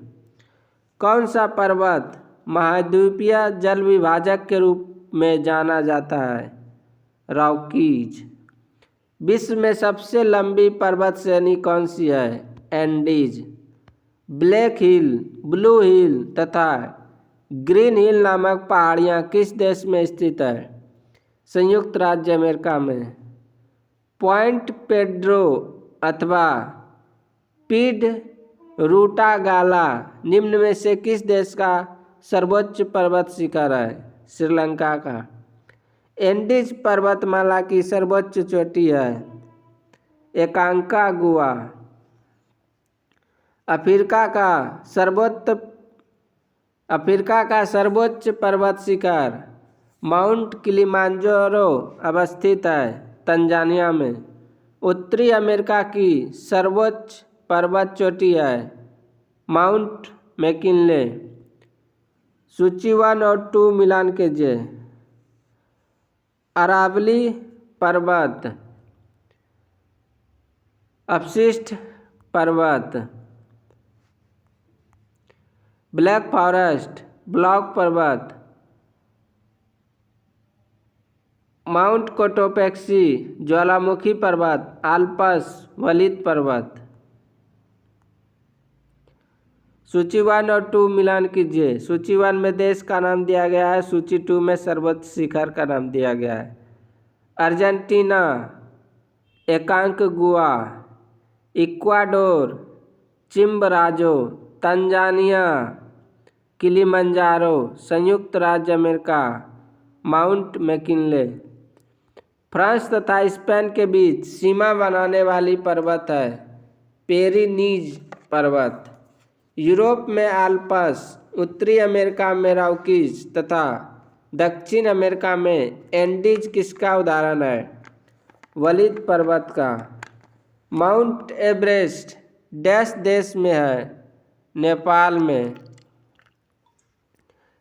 कौन सा पर्वत महाद्वीपीय जल विभाजक के रूप में जाना जाता है? रॉकीज। विश्व में सबसे लंबी पर्वत श्रेणी कौन सी है? एंडीज। ब्लैक हिल, ब्लू हिल तथा ग्रीन हिल नामक पहाड़ियाँ किस देश में स्थित है? संयुक्त राज्य अमेरिका में। पॉइंट पेड्रो अथवा पीड रूटागाला निम्न में से किस देश का सर्वोच्च पर्वत शिखर है? श्रीलंका का। एंडीज पर्वतमाला की सर्वोच्च चोटी है एकांकागुआ। अफ्रीका का सर्वोच्च पर्वत शिखर माउंट किलिमांजारो अवस्थित है तंजानिया में। उत्तरी अमेरिका की सर्वोच्च पर्वत चोटी है माउंट मैकिनले। सूची 1 और 2 मिलान कीजिए। अरावली पर्वत, अपशिष्ट पर्वत, ब्लैक फॉरेस्ट, ब्लॉक पर्वत, माउंट कोटोपेक्सी ज्वालामुखी पर्वत, आल्प्स वलित पर्वत। सूची 1 और 2 मिलान कीजिए। सूची 1 में देश का नाम दिया गया है, सूची 2 में सर्वोच्च शिखर का नाम दिया गया है। अर्जेंटीना एकांकागुआ, इक्वाडोर चिम्बराजो, तंजानिया किलिमंजारो, संयुक्त राज्य अमेरिका माउंट मैकिनले। फ्रांस तथा स्पेन के बीच सीमा बनाने वाली पर्वत है पेरिनीज पर्वत। यूरोप में आल्प्स, उत्तरी अमेरिका में रॉकीज तथा दक्षिण अमेरिका में एंडीज किसका उदाहरण है? वलित पर्वत का। माउंट एवरेस्ट डैश देश में है? नेपाल में।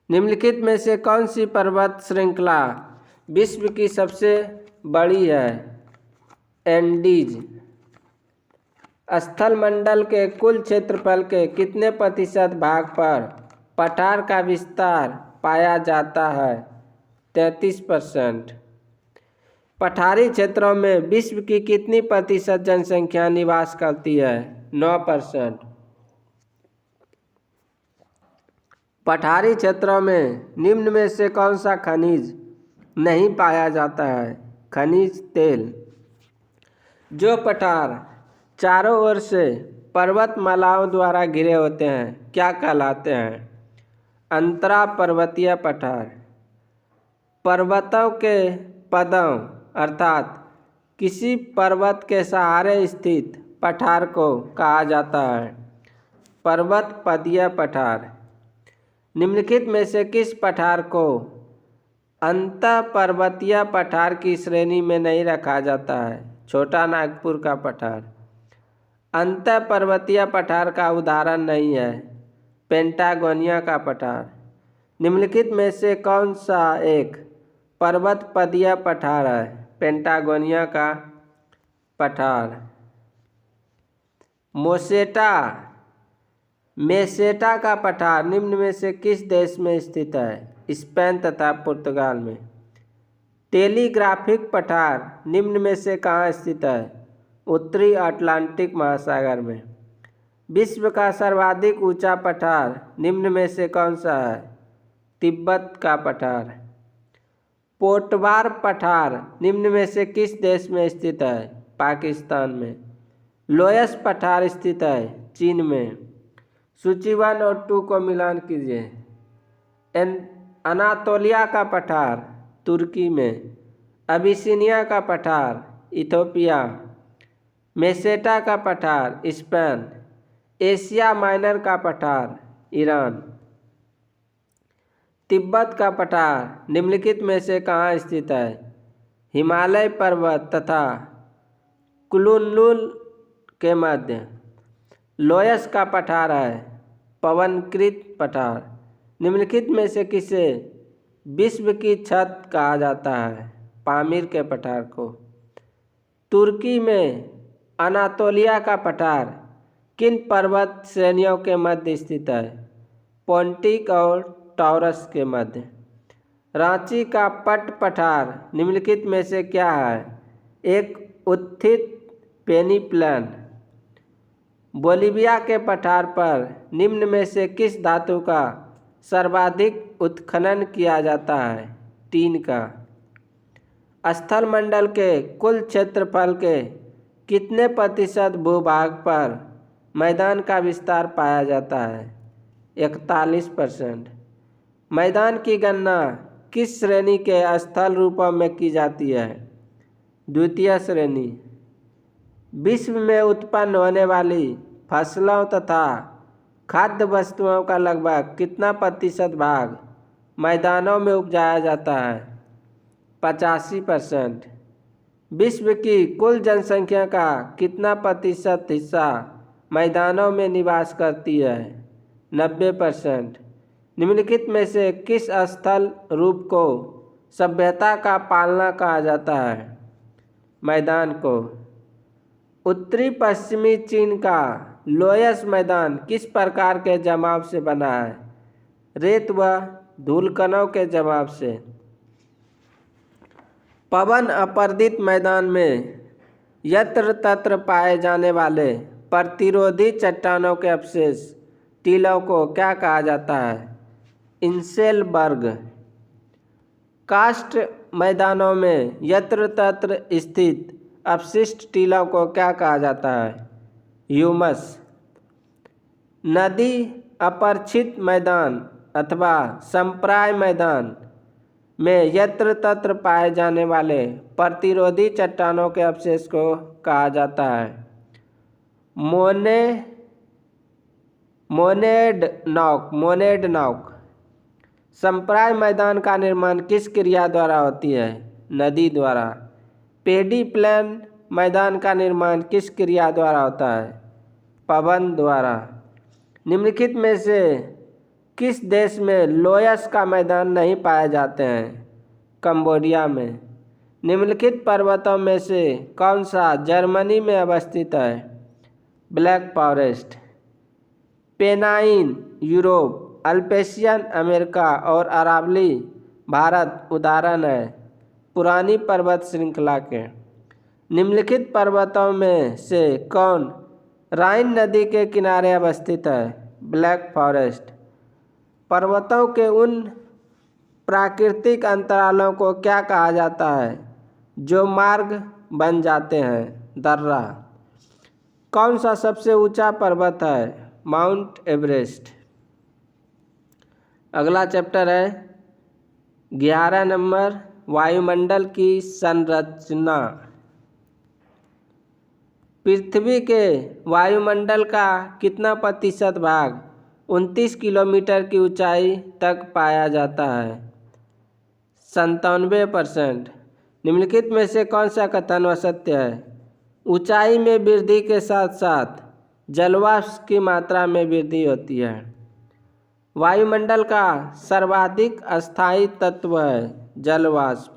निम्नलिखित में से कौन सी पर्वत श्रृंखला विश्व की सबसे बड़ी है? एंडीज। स्थल मंडल के कुल क्षेत्रफल के कितने प्रतिशत भाग पर पठार का विस्तार पाया जाता है? 33%। पठारी क्षेत्रों में विश्व की कितनी प्रतिशत जनसंख्या निवास करती है? 9%। पठारी क्षेत्रों में निम्न में से कौन सा खनिज नहीं पाया जाता है? खनिज तेल। जो पठार चारों ओर से पर्वतमालाओं द्वारा घिरे होते हैं क्या कहलाते हैं? अंतरा पर्वतीय पठार। पर्वतों के पदों अर्थात किसी पर्वत के सहारे स्थित पठार को कहा जाता है पर्वत पदीय पठार। निम्नलिखित में से किस पठार को अंतःपर्वतीय पठार की श्रेणी में नहीं रखा जाता है? छोटा नागपुर का पठार। अंतःपर्वतीय पठार का उदाहरण नहीं है पेंटागोनिया का पठार। निम्नलिखित में से कौन सा एक पर्वत पदीय पठार है? पेंटागोनिया का पठार। मेसेटा का पठार निम्न में से किस देश में स्थित है? स्पेन तथा पुर्तगाल में। टेलीग्राफिक पठार निम्न में से कहाँ स्थित है? उत्तरी अटलांटिक महासागर में। विश्व का सर्वाधिक ऊंचा पठार निम्न में से कौन सा है? तिब्बत का पठार। पोटवार पठार निम्न में से किस देश में स्थित है? पाकिस्तान में। लोयस पठार स्थित है चीन में। सूची 1 और 2 को मिलान कीजिए। अनातोलिया का पठार तुर्की में। अबिसिनिया का पठार इथोपिया। मेसेटा का पठार स्पेन। एशिया माइनर का पठार ईरान। तिब्बत का पठार निम्नलिखित में से कहाँ स्थित है? हिमालय पर्वत तथा कुलुन के मध्य। लोयस का पठार है पवनकृत पठार। निम्नलिखित में से किसे विश्व की छत कहा जाता है? पामीर के पठार को। तुर्की में अनातोलिया का पठार किन पर्वत श्रेणियों के मध्य स्थित है? पोंटिक और टॉरस के मध्य। रांची का पट पठार निम्नलिखित में से क्या है? एक उत्थित पेनीप्लन। बोलिविया के पठार पर निम्न में से किस धातु का सर्वाधिक उत्खनन किया जाता है? टीन का। स्थल मंडल के कुल क्षेत्रफल के कितने प्रतिशत भूभाग पर मैदान का विस्तार पाया जाता है? 41%। मैदान की गणना किस श्रेणी के स्थल रूपों में की जाती है? द्वितीय श्रेणी। विश्व में उत्पन्न होने वाली फसलों तथा खाद्य वस्तुओं का लगभग कितना प्रतिशत भाग मैदानों में उपजाया जाता है? 85%। विश्व की कुल जनसंख्या का कितना प्रतिशत हिस्सा मैदानों में निवास करती है? 90%। निम्नलिखित में से किस स्थल रूप को सभ्यता का पालना कहा जाता है? मैदान को। उत्तरी पश्चिमी चीन का लोयस मैदान किस प्रकार के जमाव से बना है? रेत व धूलकणों के जमाव से। पवन अपर्दित मैदान में यत्र तत्र पाए जाने वाले प्रतिरोधी चट्टानों के अवशेष टीलों को क्या कहा जाता है? इंसेलबर्ग। कास्ट मैदानों में यत्र तत्र स्थित अपशिष्ट टीलों को क्या कहा जाता है? ह्यूमस। नदी अपरक्षित मैदान अथवा संप्राय मैदान में यत्र तत्र पाए जाने वाले प्रतिरोधी चट्टानों के अवशेष को कहा जाता है? मोनेडनॉक। संप्राय मैदान का निर्माण किस क्रिया द्वारा होती है? नदी द्वारा। पेडी प्लेन मैदान का निर्माण किस क्रिया द्वारा होता है? पवन द्वारा। निम्नलिखित में से किस देश में लोयस का मैदान नहीं पाए जाते हैं? कंबोडिया में। निम्नलिखित पर्वतों में से कौन सा जर्मनी में अवस्थित है? Black forest. Pennine Europe, Appalachian America और अरावली भारत उदाहरण है पुरानी पर्वत श्रृंखला के। निम्नलिखित पर्वतों में से कौन राइन नदी के किनारे अवस्थित है? Black forest. पर्वतों के उन प्राकृतिक अंतरालों को क्या कहा जाता है जो मार्ग बन जाते हैं? दर्रा। कौन सा सबसे ऊंचा पर्वत है? Mount Everest. अगला चैप्टर है 11 नंबर, वायुमंडल की संरचना। पृथ्वी के वायुमंडल का कितना प्रतिशत भाग 29 किलोमीटर की ऊंचाई तक पाया जाता है? 97%। निम्नलिखित में से कौन सा कथन असत्य है? ऊंचाई में वृद्धि के साथ साथ जलवाष्प की मात्रा में वृद्धि होती है। वायुमंडल का सर्वाधिक अस्थायी तत्व है जलवाष्प।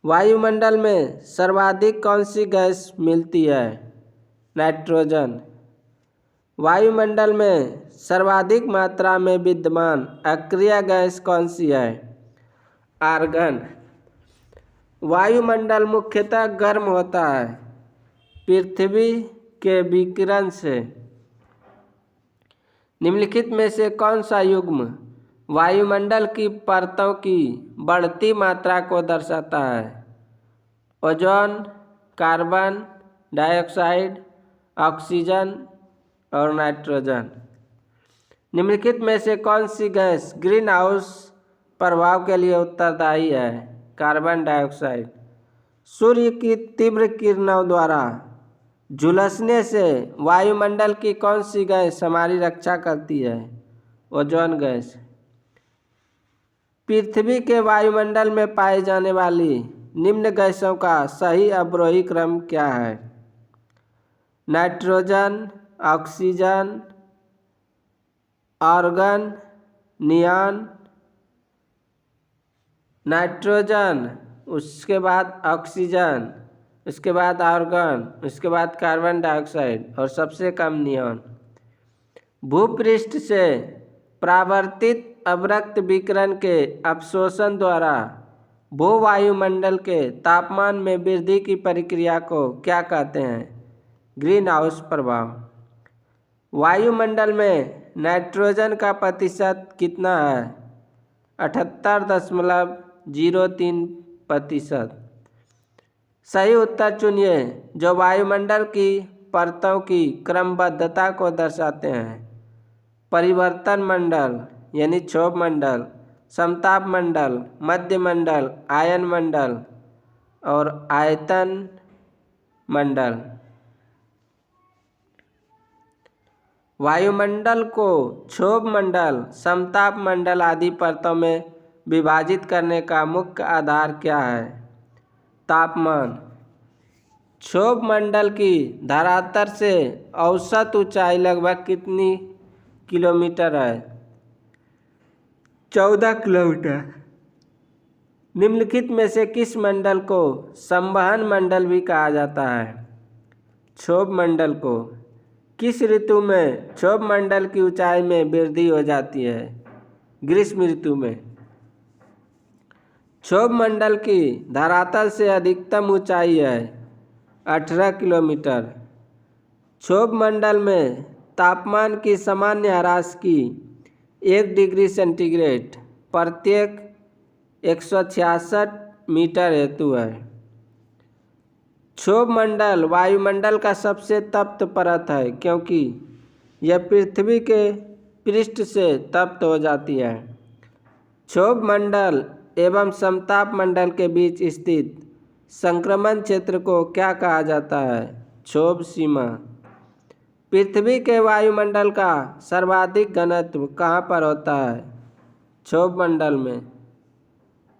वायुमंडल में सर्वाधिक कौन सी गैस मिलती है? नाइट्रोजन। वायुमंडल में सर्वाधिक मात्रा में विद्यमान अक्रिय गैस कौन सी है? आर्गन। वायुमंडल मुख्यतः गर्म होता है पृथ्वी के विकिरण से। निम्नलिखित में से कौन सा युग्म वायुमंडल की परतों की बढ़ती मात्रा को दर्शाता है? ओजोन, कार्बन डाइऑक्साइड, ऑक्सीजन और नाइट्रोजन। निम्नलिखित में से कौन सी गैस ग्रीन हाउस प्रभाव के लिए उत्तरदायी है? Carbon dioxide. सूर्य की तीव्र किरणों द्वारा झुलसने से वायुमंडल की कौन सी गैस हमारी रक्षा करती है? Ozone gas. पृथ्वी के वायुमंडल में पाई जाने वाली निम्न गैसों का सही अवरोही क्रम क्या है? Nitrogen, oxygen, argon, neon. Nitrogen, उसके बाद ऑक्सीजन, उसके बाद आर्गन, उसके बाद कार्बन डाइऑक्साइड और सबसे कम नियॉन। भूपृष्ठ से परावर्तित अवरक्त विकिरण के अवशोषण द्वारा भूवायुमंडल के तापमान में वृद्धि की प्रक्रिया को क्या कहते हैं? ग्रीन हाउस प्रभाव। वायुमंडल में नाइट्रोजन का प्रतिशत कितना है? 78.03%। सही उत्तर चुनिए जो वायुमंडल की परतों की क्रमबद्धता को दर्शाते हैं। परिवर्तन मंडल यानी क्षोभ मंडल, समताप मंडल, मध्य मंडल, आयन मंडल और आयतन मंडल। वायुमंडल को क्षोभ मंडल, समताप मंडल आदि परतों में विभाजित करने का मुख्य आधार क्या है? तापमान। क्षोभ मंडल की धरातल से औसत ऊंचाई लगभग कितनी किलोमीटर है? 14 किलोमीटर। निम्नलिखित में से किस मंडल को संवहन मंडल भी कहा जाता है? क्षोभ मंडल को। किस ऋतु में क्षोभ मंडल की ऊंचाई में वृद्धि हो जाती है? ग्रीष्म ऋतु में। क्षोभ मंडल की धरातल से अधिकतम ऊंचाई है 18 किलोमीटर। क्षोभ मंडल में तापमान की सामान्य ह्रास की 1 डिग्री सेंटीग्रेड प्रत्येक 166 मीटर हेतु है। क्षोभ मंडल वायुमंडल का सबसे तप्त परत है क्योंकि यह पृथ्वी के पृष्ठ से तप्त हो जाती है। क्षोभ मंडल एवं समताप मंडल के बीच स्थित संक्रमण क्षेत्र को क्या कहा जाता है? क्षोभ सीमा। पृथ्वी के वायुमंडल का सर्वाधिक घनत्व कहाँ पर होता है? क्षोभ मंडल में।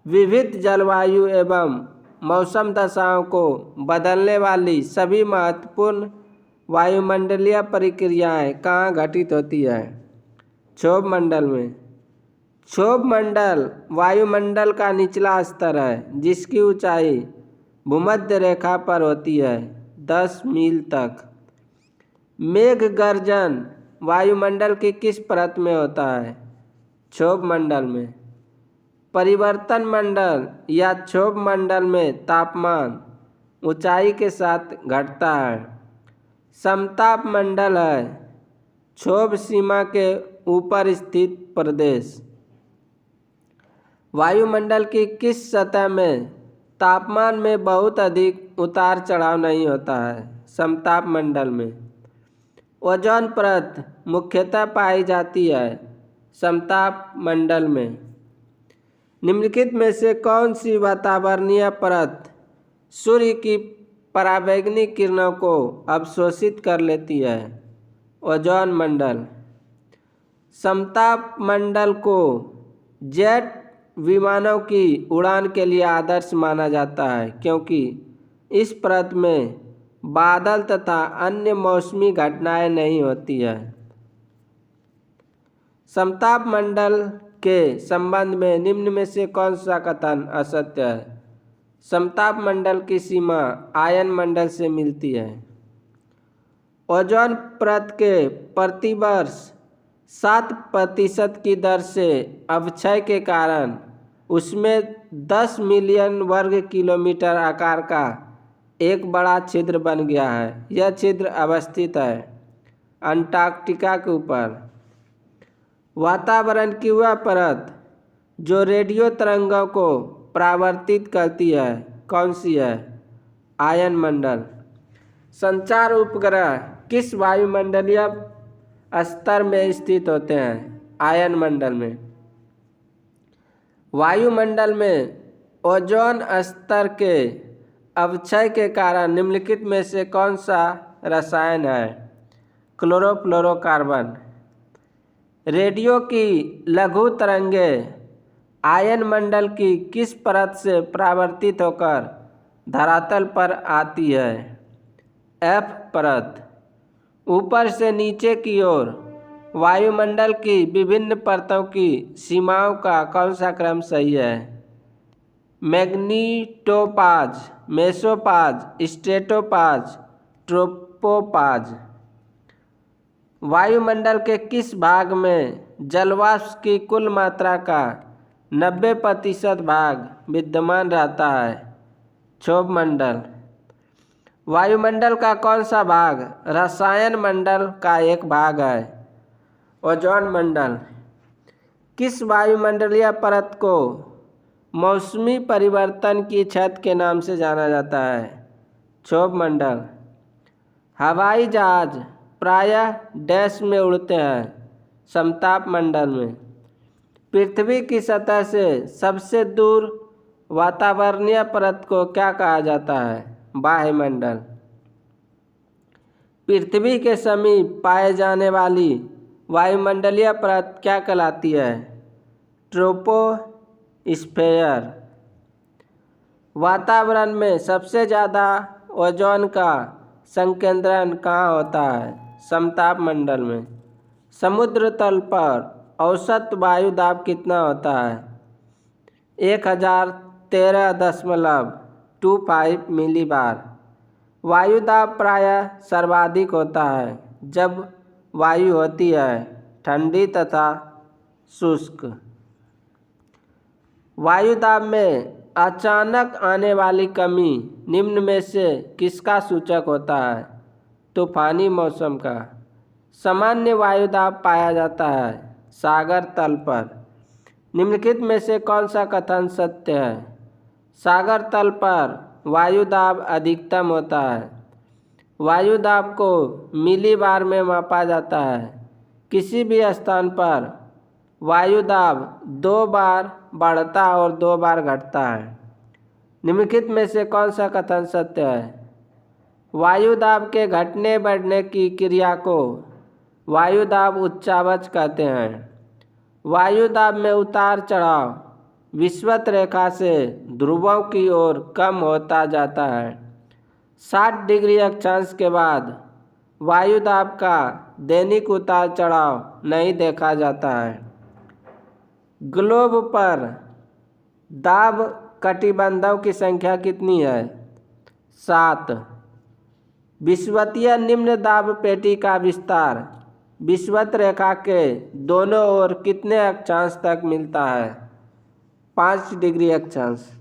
विविध जलवायु एवं मौसम दशाओं को बदलने वाली सभी महत्वपूर्ण वायुमंडलीय प्रक्रियाएं कहाँ घटित होती है? क्षोभ मंडल में। क्षोभ मंडल वायुमंडल का निचला स्तर है जिसकी ऊंचाई भूमध्य रेखा पर होती है 10 मील तक। मेघ गर्जन वायुमंडल की किस परत में होता है? क्षोभ मंडल में। परिवर्तन मंडल या क्षोभ मंडल में तापमान ऊंचाई के साथ घटता है। समताप मंडल है क्षोभ सीमा के ऊपर स्थित प्रदेश। वायुमंडल की किस सतह में तापमान में बहुत अधिक उतार चढ़ाव नहीं होता है? समताप मंडल में। ओजोन परत मुख्यतः पाई जाती है समताप मंडल में। निम्नलिखित में से कौन सी वातावरणीय परत सूर्य की पराबैंगनी किरणों को अवशोषित कर लेती है? ओजोन मंडल। समताप मंडल को जेट विमानों की उड़ान के लिए आदर्श माना जाता है क्योंकि इस परत में बादल तथा अन्य मौसमी घटनाएं नहीं होती है। समताप मंडल के संबंध में निम्न में से कौन सा कथन असत्य है? समताप मंडल की सीमा आयन मंडल से मिलती है। ओजोन परत के प्रतिवर्ष 7% की दर से अवक्षय के कारण उसमें 10 मिलियन वर्ग किलोमीटर आकार का एक बड़ा छिद्र बन गया है। यह छिद्र अवस्थित है अंटार्कटिका के ऊपर। वातावरण की वह परत जो रेडियो तरंगों को परावर्तित करती है कौन सी है? आयन मंडल। संचार उपग्रह किस वायुमंडलीय स्तर में स्थित होते हैं? आयन मंडल में। वायुमंडल में ओजोन स्तर के अवक्षय के कारण निम्नलिखित में से कौन सा रसायन है? क्लोरोफ्लोरोकार्बन। रेडियो की लघु तरंगें आयन मंडल की किस परत से परावर्तित होकर धरातल पर आती है? एफ परत। ऊपर से नीचे की ओर वायुमंडल की विभिन्न परतों की सीमाओं का कौन सा क्रम सही है? मैग्नीटोपाज, मेसोपाज, स्ट्रेटोपाज, ट्रोपोपाज। वायुमंडल के किस भाग में जलवाष्प की कुल मात्रा का 90% भाग विद्यमान रहता है? क्षोभ मंडल। वायुमंडल का कौन सा भाग रसायन मंडल का एक भाग है? ओजोन मंडल। किस वायुमंडलीय परत को मौसमी परिवर्तन की छत के नाम से जाना जाता है? क्षोभ मंडल। हवाई जहाज प्रायः डैश में उड़ते हैं? समताप मंडल में। पृथ्वी की सतह से सबसे दूर वातावरणीय परत को क्या कहा जाता है? वायुमंडल। पृथ्वी के समीप पाए जाने वाली वायुमंडलीय परत क्या कहलाती है? ट्रोपोस्फेयर। वातावरण में सबसे ज़्यादा ओजोन का संकेंद्रण कहाँ होता है? समताप मंडल में। समुद्र तल पर औसत वायु दाब कितना होता है? 1013.25 मिलीबार। वायु दाब प्रायः सर्वाधिक होता है जब वायु होती है ठंडी तथा शुष्क। वायु दाब में अचानक आने वाली कमी निम्न में से किसका सूचक होता है? तूफानी मौसम का। सामान्य वायु दाब पाया जाता है सागर तल पर। निम्नलिखित में से कौन सा कथन सत्य है? सागर तल पर वायु दाब अधिकतम होता है। वायु दाब को मिलीबार में मापा जाता है। किसी भी स्थान पर वायु दाब 2 बार बढ़ता और 2 बार घटता है। निम्नलिखित में से कौन सा कथन सत्य है? वायु दाब के घटने बढ़ने की क्रिया को वायु दाब उच्चावच कहते हैं। वायु दाब में उतार चढ़ाव विषुवत रेखा से ध्रुवों की ओर कम होता जाता है। 60 डिग्री अक्षांश के बाद वायु दाब का दैनिक उतार चढ़ाव नहीं देखा जाता है। ग्लोब पर दाब कटिबंधों की संख्या कितनी है? 7। विषुवतीय निम्न दाब पेटी का विस्तार विषुवत रेखा के दोनों ओर कितने अक्षांश तक मिलता है? 5 डिग्री अक्षांश।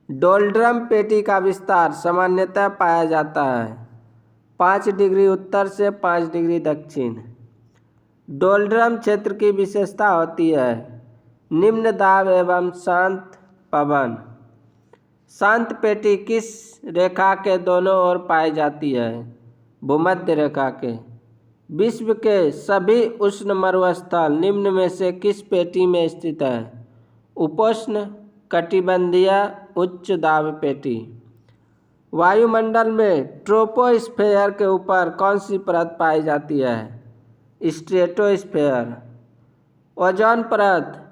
डोल्ड्रम पेटी का विस्तार सामान्यतः पाया जाता है 5 डिग्री उत्तर से 5 डिग्री दक्षिण। डोल्ड्रम क्षेत्र की विशेषता होती है निम्न दाब एवं शांत पवन। शांत पेटी किस रेखा के दोनों ओर पाई जाती है? भूमध्य रेखा के। विश्व के सभी उष्ण मरुस्थल निम्न में से किस पेटी में स्थित है? उपोष्ण कटिबंधीय उच्च दाब पेटी। वायुमंडल में ट्रोपोस्फेयर के ऊपर कौन सी परत पाई जाती है? स्ट्रेटोस्फेयर। ओजोन परत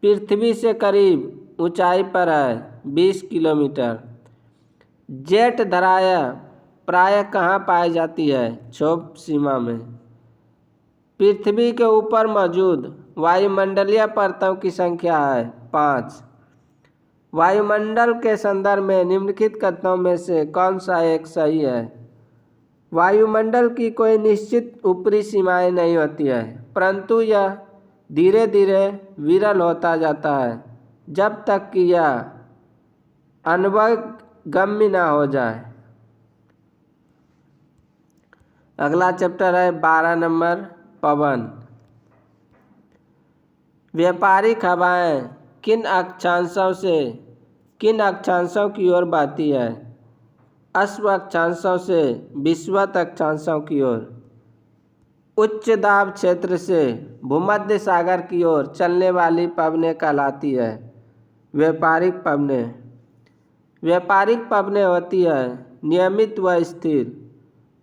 पृथ्वी से करीब ऊंचाई पर है 20 किलोमीटर। जेट धाराएँ प्रायः कहाँ पाई जाती है? क्षोभ सीमा में। पृथ्वी के ऊपर मौजूद वायुमंडलीय परतों की संख्या है 5। वायुमंडल के संदर्भ में निम्नलिखित कथनों में से कौन सा एक सही है? वायुमंडल की कोई निश्चित ऊपरी सीमाएं नहीं होती है, परंतु यह धीरे धीरे विरल होता जाता है जब तक कि यह अनुभवगम्य न हो जाए। अगला चैप्टर है 12 नंबर पवन। व्यापारिक हवाएं किन अक्षांशों की ओर बहती है? अश्व अक्षांशों से विषुवत अक्षांशों की ओर। उच्च दाब क्षेत्र से भूमध्य सागर की ओर चलने वाली पवनें कहलाती है व्यापारिक पवनें। व्यापारिक पवनें होती है नियमित व स्थिर,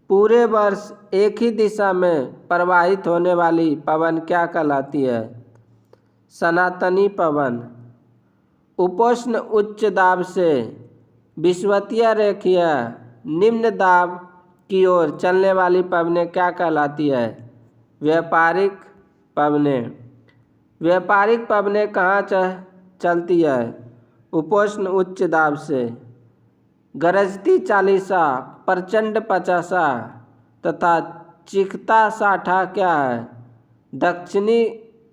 पूरे वर्ष एक ही दिशा में प्रवाहित होने वाली पवन क्या कहलाती है? सनातनी पवन। उपोष्ण उच्च दाब से विषुवतीय रेखीय निम्न दाब की ओर चलने वाली पवनें क्या कहलाती है? व्यापारिक पवनें। व्यापारिक पवनें कहाँ चलती है? उपोष्ण उच्च दाब से। गरजती चालीसा, प्रचंड पचासा तथा चीखता साठा क्या है? दक्षिणी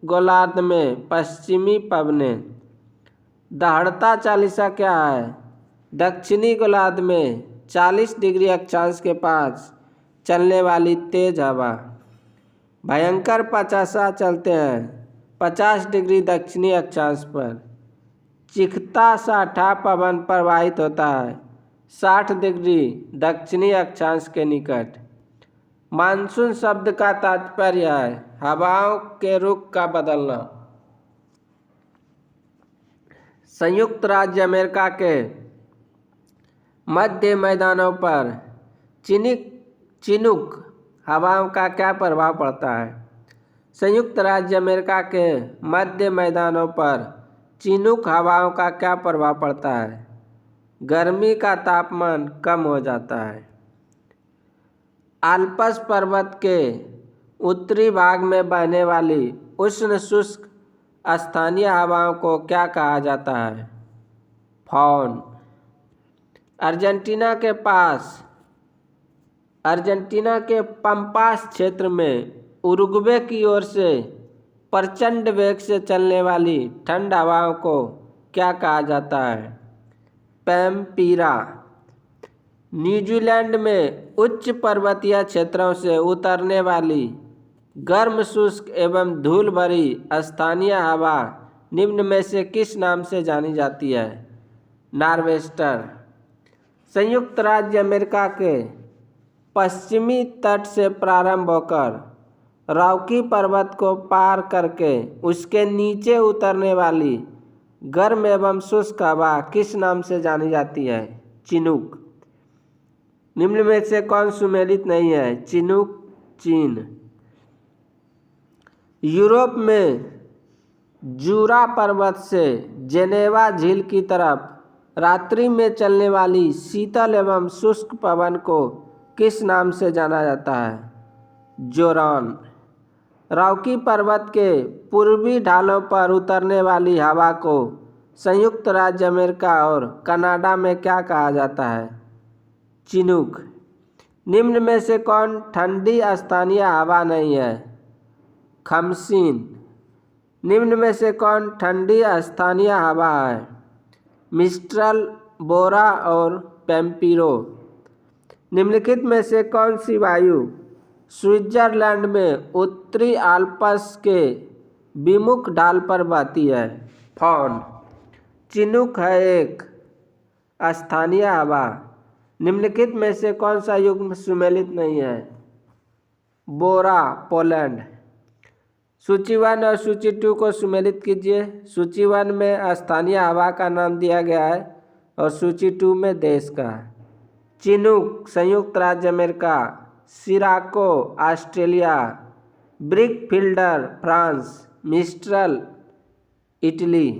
गोलार्ध में पश्चिमी पवने। दहाड़ता चालीसा क्या है? दक्षिणी गोलार्ध में 40 डिग्री अक्षांश के पास चलने वाली तेज हवा। भयंकर पचासा चलते हैं 50 डिग्री दक्षिणी अक्षांश पर। चीखता साठा पवन प्रवाहित होता है 60 डिग्री दक्षिणी अक्षांश के निकट। मानसून शब्द का तात्पर्य है हवाओं के रुख का बदलना। संयुक्त राज्य अमेरिका के मध्य मैदानों पर चिनूक हवाओं का क्या प्रभाव पड़ता है? संयुक्त राज्य अमेरिका के मध्य मैदानों पर चिनूक हवाओं का क्या प्रभाव पड़ता है? गर्मी का तापमान कम हो जाता है। आल्प्स पर्वत के उत्तरी भाग में बहने वाली उष्ण शुष्क स्थानीय हवाओं को क्या कहा जाता है? फॉन। अर्जेंटीना के पंपास क्षेत्र में उरुग्वे की ओर से प्रचंड वेग से चलने वाली ठंड हवाओं को क्या कहा जाता है? पैम्पीरा। न्यूजीलैंड में उच्च पर्वतीय क्षेत्रों से उतरने वाली गर्म शुष्क एवं धूल भरी स्थानीय हवा निम्न में से किस नाम से जानी जाती है? नॉर्वेस्टर। संयुक्त राज्य अमेरिका के पश्चिमी तट से प्रारंभ होकर रॉकी पर्वत को पार करके उसके नीचे उतरने वाली गर्म एवं शुष्क हवा किस नाम से जानी जाती है? चिनूक। निम्न में से कौन सुमेलित नहीं है? चिनूक चीन। यूरोप में जूरा पर्वत से जेनेवा झील की तरफ रात्रि में चलने वाली शीतल एवं शुष्क पवन को किस नाम से जाना जाता है? जोरान। रॉकी पर्वत के पूर्वी ढालों पर उतरने वाली हवा को संयुक्त राज्य अमेरिका और कनाडा में क्या कहा जाता है? चिनूक। निम्न में से कौन ठंडी स्थानीय हवा नहीं है? खमसीन। निम्न में से कौन ठंडी स्थानीय हवा है? मिस्ट्रल, बोरा और पैम्पीरो। निम्नलिखित में से कौन सी वायु स्विट्जरलैंड में उत्तरी आल्प्स के विमुख ढाल पर बहती है? फॉन। चिनूक है एक स्थानीय हवा। निम्नलिखित में से कौन सा युग्म सुमेलित नहीं है? बोरा, पोलैंड। सूची 1 और सूची 2 को सुमेलित कीजिए। सूची 1 में स्थानीय हवा का नाम दिया गया है और सूची 2 में देश का। चिनूक संयुक्त राज्य America, Sirocco Australia, brickfielder France, mistral Italy.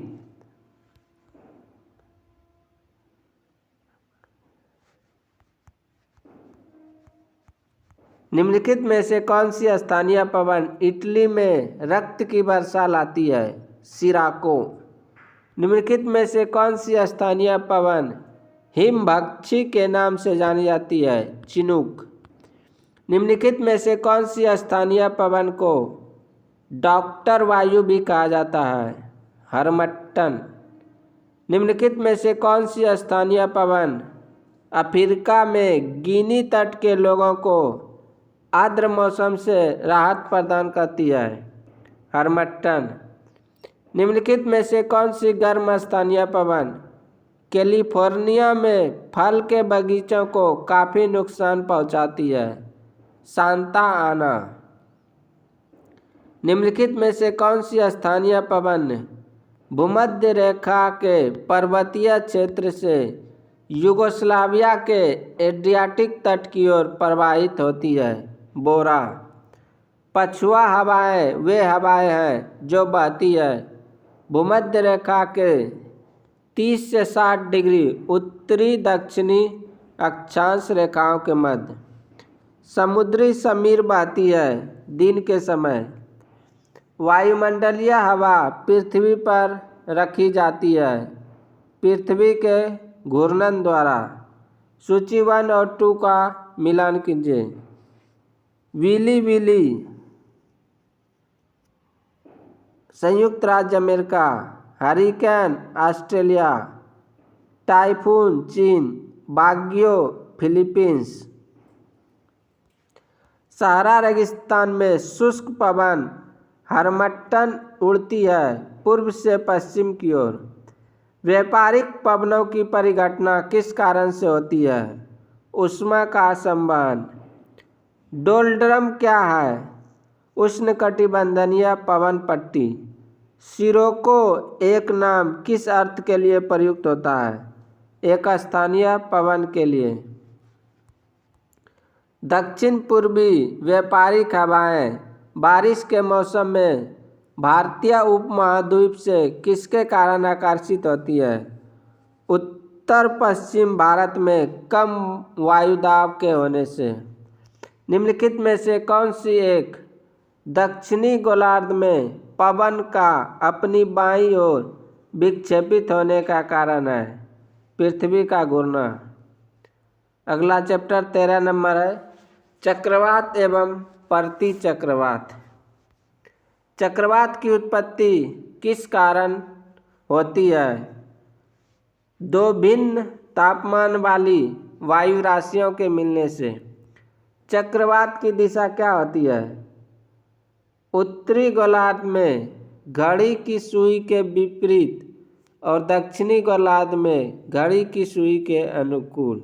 निम्नलिखित में से कौन सी स्थानीय पवन इटली में रक्त की वर्षा लाती है? सिराको। निम्नलिखित में से कौन सी स्थानीय पवन हिमभक्षी के नाम से जानी जाती है? चिनूक। निम्नलिखित में से कौन सी स्थानीय पवन को डॉक्टर वायु भी कहा जाता है? हरमट्टन। निम्नलिखित में से कौन सी स्थानीय पवन अफ्रीका में गिनी तट के लोगों को आर्द्र मौसम से राहत प्रदान करती है? हरमट्टन। निम्नलिखित में से कौन सी गर्म स्थानीय पवन कैलिफोर्निया में फल के बगीचों को काफ़ी नुकसान पहुंचाती है? सांता आना। निम्नलिखित में से कौन सी स्थानीय पवन भूमध्य रेखा के पर्वतीय क्षेत्र से यूगोस्लाविया के एड्रियाटिक तट की ओर प्रवाहित होती है? बोरा। पछुआ हवाएं वे हवाएं हैं जो बहती है भूमध्य रेखा के 30 से 60 डिग्री उत्तरी दक्षिणी अक्षांश रेखाओं के मध्य। समुद्री समीर बहती है दिन के समय। वायुमंडलीय हवा पृथ्वी पर रखी जाती है पृथ्वी के घूर्णन द्वारा। सूची 1 और 2 का मिलान कीजिए। विली विली संयुक्त राज्य अमेरिका, हरिकेन ऑस्ट्रेलिया, टाइफून चीन, बाग्यो फिलीपींस। सहारा रेगिस्तान में शुष्क पवन हरमट्टन उड़ती है पूर्व से पश्चिम की ओर। व्यापारिक पवनों की परिघटना किस कारण से होती है? ऊष्मा का संवहन। डोल्ड्रम क्या है? उष्णकटिबंधीय पवन पट्टी। सिरोको एक नाम किस अर्थ के लिए प्रयुक्त होता है? एक स्थानीय पवन के लिए। दक्षिण पूर्वी व्यापारिक हवाएं बारिश के मौसम में भारतीय उपमहाद्वीप से किसके कारण आकर्षित होती है? उत्तर पश्चिम भारत में कम वायुदाब के होने से। निम्नलिखित में से कौन सी एक दक्षिणी गोलार्ध में पवन का अपनी बाईं ओर विक्षेपित होने का कारण है? पृथ्वी का घूर्णन। अगला चैप्टर 13 नंबर है चक्रवात एवं प्रति चक्रवात। चक्रवात की उत्पत्ति किस कारण होती है? दो भिन्न तापमान वाली वायु राशियों के मिलने से। चक्रवात की दिशा क्या होती है? उत्तरी गोलार्ध में घड़ी की सुई के विपरीत और दक्षिणी गोलार्ध में घड़ी की सुई के अनुकूल।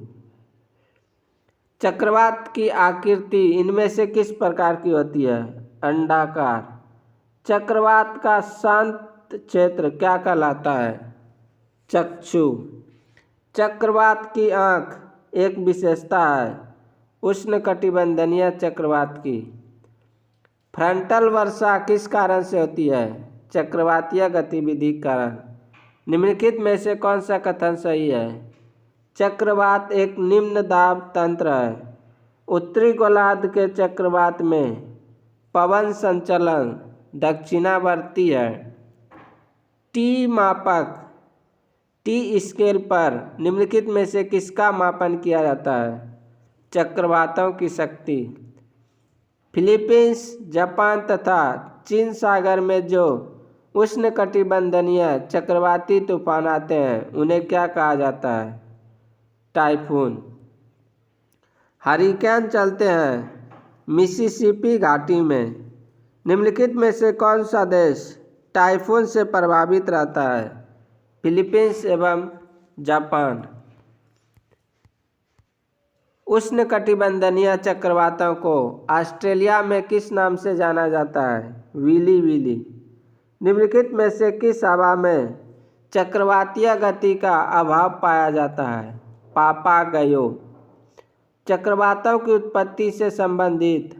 चक्रवात की आकृति इनमें से किस प्रकार की होती है? अंडाकार। चक्रवात का शांत क्षेत्र क्या कहलाता है? चक्षु। चक्रवात की आँख एक विशेषता है उष्णकटिबंधीय चक्रवात की। फ्रंटल वर्षा किस कारण से होती है? चक्रवातीय गतिविधि कारण। निम्नलिखित में से कौन सा कथन सही है? चक्रवात एक निम्न दाब तंत्र है। उत्तरी गोलार्ध के चक्रवात में पवन संचलन दक्षिणावर्ती है। टी मापक टी स्केल पर निम्नलिखित में से किसका मापन किया जाता है? चक्रवातों की शक्ति। फिलीपींस, जापान तथा चीन सागर में जो उष्णकटिबंधीय चक्रवाती तूफान आते हैं उन्हें क्या कहा जाता है? टाइफून। हरिकेन चलते हैं मिसिसिपी घाटी में। निम्नलिखित में से कौन सा देश टाइफून से प्रभावित रहता है? फिलीपींस एवं जापान। उष्णकटिबंधीय चक्रवातों को ऑस्ट्रेलिया में किस नाम से जाना जाता है? Willy willy. निम्नलिखित में से किस हवा में चक्रवातीय गति का अभाव पाया जाता है? पापागयो। चक्रवातों की उत्पत्ति से संबंधित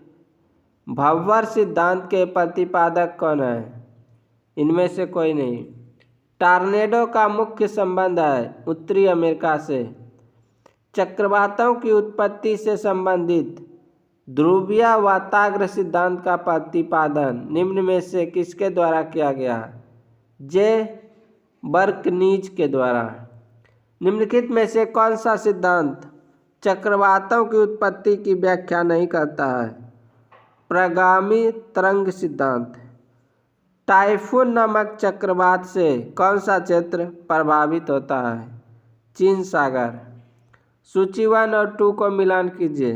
भंवर सिद्धांत के प्रतिपादक कौन है? इनमें से कोई नहीं। टॉर्नेडो का मुख्य संबंध है उत्तरी अमेरिका से। चक्रवातों की उत्पत्ति से संबंधित ध्रुवीय वाताग्र सिद्धांत का प्रतिपादन निम्न में से किसके द्वारा किया गया? जे बर्कनीज के द्वारा। निम्नलिखित में से कौन सा सिद्धांत चक्रवातों की उत्पत्ति की व्याख्या नहीं करता है? प्रगामी तरंग सिद्धांत। टाइफून नामक चक्रवात से कौन सा क्षेत्र प्रभावित होता है? चीन सागर। सूची 1 और 2 को मिलान कीजिए।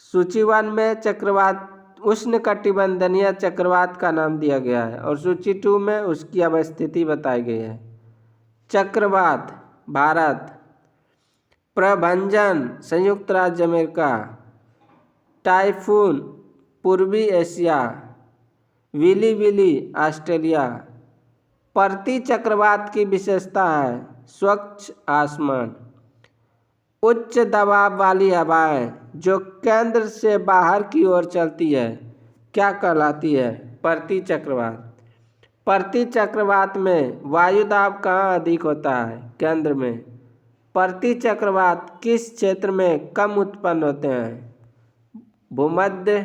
सूची 1 में चक्रवात उष्णकटिबंधीय चक्रवात का नाम दिया गया है और सूची 2 में उसकी अवस्थिति बताई गई है। चक्रवात भारत, प्रभंजन संयुक्त राज्य अमेरिका, टाइफून पूर्वी एशिया, विली विली ऑस्ट्रेलिया। प्रति चक्रवात की विशेषता है स्वच्छ आसमान। उच्च दबाव वाली हवाएं जो केंद्र से बाहर की ओर चलती है क्या कहलाती है? प्रति चक्रवात। प्रति चक्रवात में वायुदाब कहाँ अधिक होता है? केंद्र में। प्रति चक्रवात किस क्षेत्र में कम उत्पन्न होते हैं? भूमध्य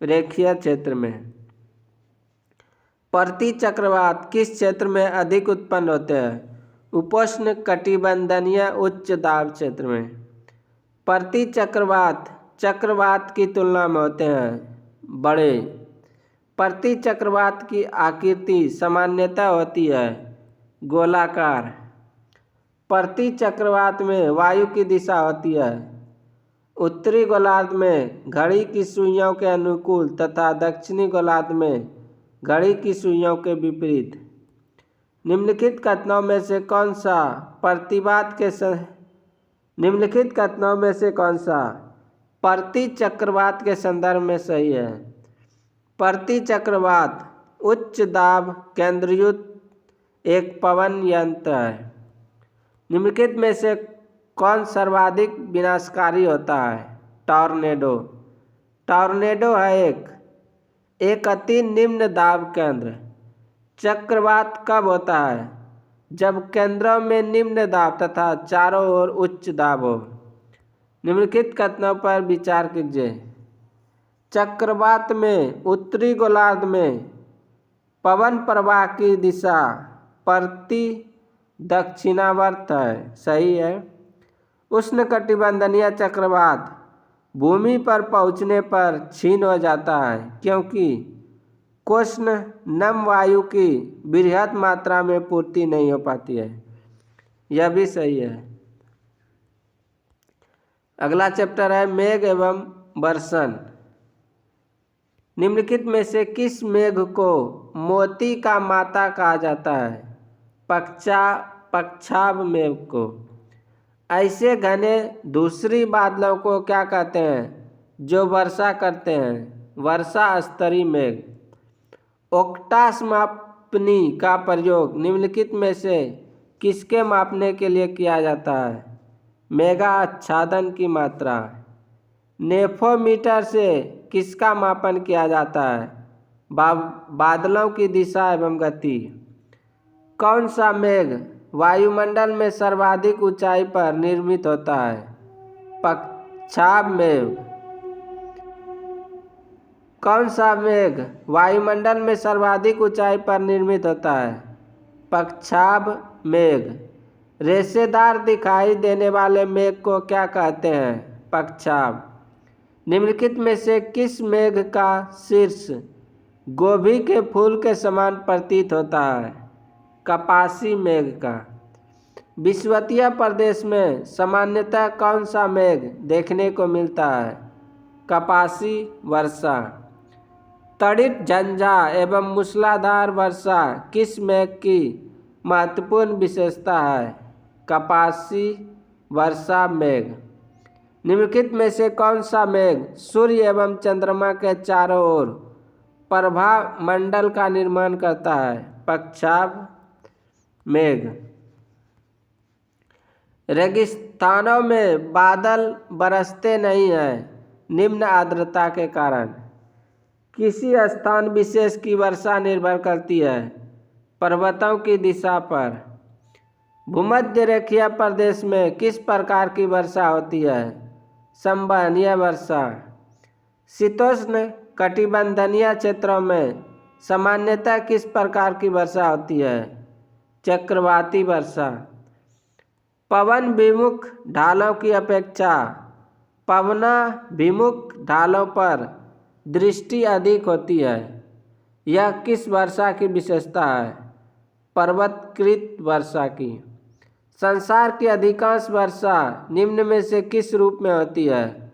रेखीय क्षेत्र में। प्रति चक्रवात किस क्षेत्र में अधिक उत्पन्न होते हैं? उपोष्ण कटिबंधीय उच्च दाब क्षेत्र में। प्रति चक्रवात चक्रवात की तुलना में होते हैं बड़े। प्रति चक्रवात की आकृति सामान्यतः होती है गोलाकार। प्रति चक्रवात में वायु की दिशा होती है उत्तरी गोलार्ध में घड़ी की सुइयों के अनुकूल तथा दक्षिणी गोलार्ध में घड़ी की सुइयों के विपरीत। निम्नलिखित कथनों में से कौन सा प्रति चक्रवात के संदर्भ में सही है? प्रति चक्रवात उच्च दाब केंद्रयुक्त एक पवन यंत्र है। निम्नलिखित में से कौन सर्वाधिक विनाशकारी होता है? टॉर्नेडो। टॉर्नेडो है एक अति निम्न दाब केंद्र। चक्रवात कब होता है? जब केंद्रों में निम्न दाब तथा चारों ओर उच्च दाब हो। निम्नलिखित कथनों पर विचार कीजिए। चक्रवात में उत्तरी गोलार्ध में पवन प्रवाह की दिशा प्रति दक्षिणावर्त है। सही है। उष्णकटिबंधीय चक्रवात भूमि पर पहुंचने पर क्षीण हो जाता है क्योंकि कोष्ण नम वायु की बृहत मात्रा में पूर्ति नहीं हो पाती है। यह भी सही है। अगला चैप्टर है मेघ एवं वर्षण। निम्नलिखित में से किस मेघ को मोती का माता कहा जाता है? पक्षाभ मेघ को। ऐसे घने धूसरी बादलों को क्या कहते हैं जो वर्षा करते हैं? वर्षा स्तरीय मेघ। ओक्टास मापनी का प्रयोग निम्नलिखित में से किसके मापने के लिए किया जाता है? मेघा आच्छादन की मात्रा। नेफोमीटर से किसका मापन किया जाता है? बादलों की दिशा एवं गति। कौन सा मेघ वायुमंडल में सर्वाधिक ऊंचाई पर निर्मित होता है? पक्षाभ मेघ। कौन सा मेघ वायुमंडल में सर्वाधिक ऊंचाई पर निर्मित होता है? पक्षाभ मेघ। रेशेदार दिखाई देने वाले मेघ को क्या कहते हैं? पक्षाभ। निम्नलिखित में से किस मेघ का शीर्ष गोभी के फूल के समान प्रतीत होता है? कपासी मेघ का। विषुवतीय प्रदेश में सामान्यतः कौन सा मेघ देखने को मिलता है? कपासी वर्षा। तड़ित झंझा एवं मूसलाधार वर्षा किस मेघ की महत्वपूर्ण विशेषता है? कपासी वर्षा मेघ। निम्नलिखित में से कौन सा मेघ सूर्य एवं चंद्रमा के चारों ओर प्रभा मंडल का निर्माण करता है? पक्षाभ मेघ। रेगिस्तानों में बादल बरसते नहीं हैं निम्न आर्द्रता के कारण। किसी स्थान विशेष की वर्षा निर्भर करती है पर्वतों की दिशा पर। भूमध्य रेखीय प्रदेश में किस प्रकार की वर्षा होती है? संवहनीय वर्षा। शीतोष्ण कटिबंधीय क्षेत्रों में सामान्यतः किस प्रकार की वर्षा होती है? चक्रवाती वर्षा। पवन विमुख ढालों की अपेक्षा पवनाभिमुख ढालों पर दृष्टि अधिक होती है। यह किस वर्षा की विशेषता है? पर्वतकृत वर्षा की। संसार की अधिकांश वर्षा निम्न में से किस रूप में होती है?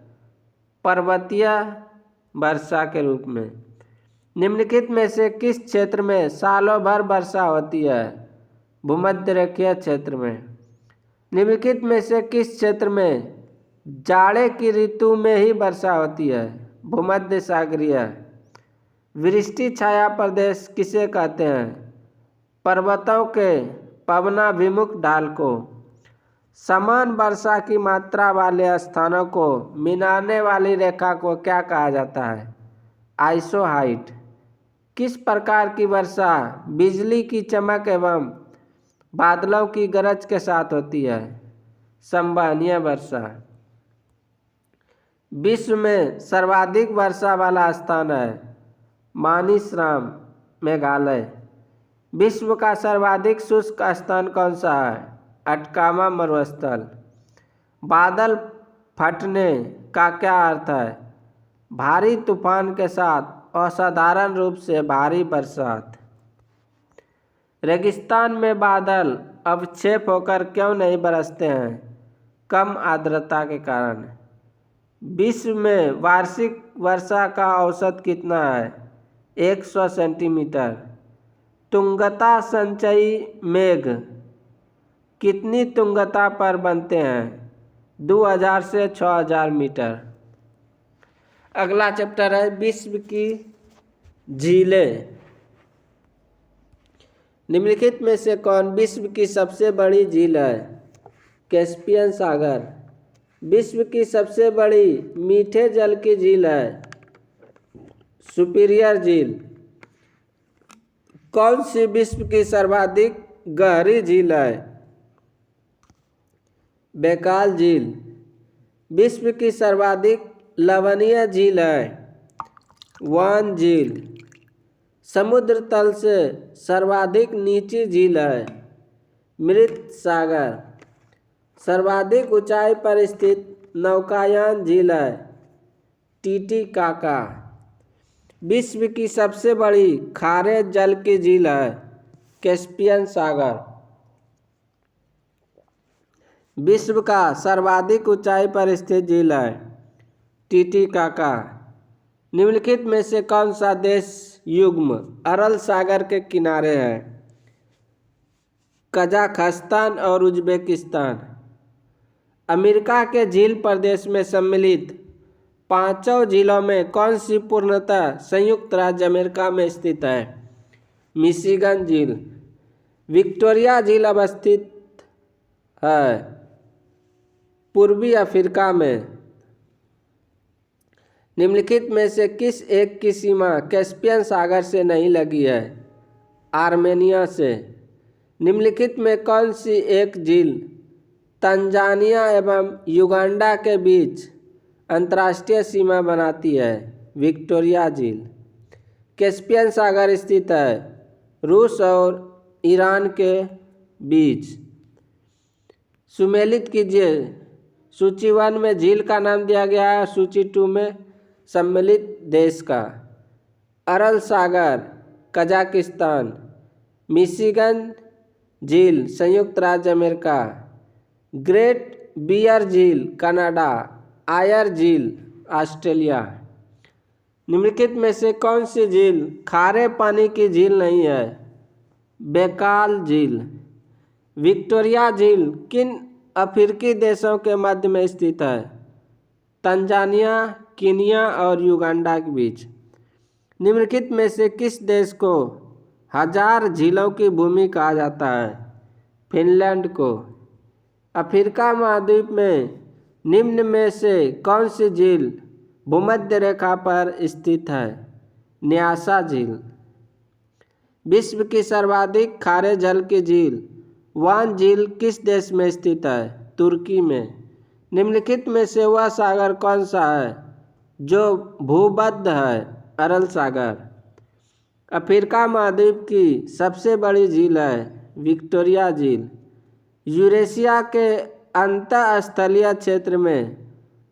पर्वतीय वर्षा के रूप में। निम्नलिखित में से किस क्षेत्र में सालों भर वर्षा होती है? भूमध्य रेखीय क्षेत्र में। निम्नलिखित में से किस क्षेत्र में जाड़े की ऋतु में ही वर्षा होती है? भूमध्य सागरीय। वृष्टि छाया प्रदेश किसे कहते हैं? पर्वतों के पवनाभिमुख ढाल को। समान वर्षा की मात्रा वाले स्थानों को मिलाने वाली रेखा को क्या कहा जाता है? आइसोहाइट। किस प्रकार की वर्षा बिजली की चमक एवं बादलों की गरज के साथ होती है? संवहनीय वर्षा। विश्व में सर्वाधिक वर्षा वाला स्थान है मानिसराम मेघालय। विश्व का सर्वाधिक शुष्क स्थान कौन सा है? अटकामा मरुस्थल। बादल फटने का क्या अर्थ है? भारी तूफान के साथ असाधारण रूप से भारी बरसात। रेगिस्तान में बादल अवक्षेप होकर क्यों नहीं बरसते हैं? कम आर्द्रता के कारण। विश्व में वार्षिक वर्षा का औसत कितना है? 100 सेंटीमीटर। तुंगता संचयी मेघ कितनी तुंगता पर बनते हैं? 2000 से 6000 मीटर। अगला चैप्टर है विश्व की झीलें। निम्नलिखित में से कौन विश्व की सबसे बड़ी झील है? कैस्पियन सागर। विश्व की सबसे बड़ी मीठे जल की झील है सुपीरियर झील। कौन सी विश्व की सर्वाधिक गहरी झील है? बैकाल झील। विश्व की सर्वाधिक लवणीय झील है वान झील। समुद्र तल से सर्वाधिक नीची झील है मृत सागर। सर्वाधिक ऊंचाई पर स्थित नौकायान झील है टीटीकाका। विश्व की सबसे बड़ी खारे जल की झील है कैस्पियन सागर। विश्व का सर्वाधिक ऊंचाई पर स्थित झील है टीटीकाका। निम्नलिखित में से कौन सा देश युग्म अरल सागर के किनारे है? कजाखस्तान और उज्बेकिस्तान। अमेरिका के झील प्रदेश में सम्मिलित पांचों झीलों में कौन सी पूर्णतः संयुक्त राज्य अमेरिका में स्थित है? मिशिगन झील। विक्टोरिया झील अवस्थित है पूर्वी अफ्रीका में। निम्नलिखित में से किस एक की सीमा कैस्पियन सागर से नहीं लगी है? आर्मेनिया से। निम्नलिखित में कौन सी एक झील तंजानिया एवं युगांडा के बीच अंतर्राष्ट्रीय सीमा बनाती है? विक्टोरिया झील। कैस्पियन सागर स्थित है रूस और ईरान के बीच। सुमेलित कीजिए। सूची 1 में झील का नाम दिया गया है, सूची 2 में सम्मिलित देश का। अरल सागर कजाकिस्तान। मिशिगन झील संयुक्त राज्य अमेरिका। ग्रेट बियर झील कनाडा। आयर झील ऑस्ट्रेलिया। निम्नलिखित में से कौन सी झील खारे पानी की झील नहीं है? बैकाल झील। विक्टोरिया झील किन अफ्रीकी देशों के मध्य में स्थित है? तंजानिया, कीनिया और युगांडा के बीच। निम्नलिखित में से किस देश को 1000 झीलों की भूमि कहा जाता है? फिनलैंड को। अफ्रीका महाद्वीप में निम्न में से कौन सी झील भूमध्य रेखा पर स्थित है? न्यासा झील। विश्व की सर्वाधिक खारे जल की झील वान झील किस देश में स्थित है? तुर्की में। निम्नलिखित में से वह सागर कौन सा है जो भूबद्ध है? अरल सागर। अफ्रीका महाद्वीप की सबसे बड़ी झील है विक्टोरिया झील। यूरेशिया के अंतःस्थलीय क्षेत्र में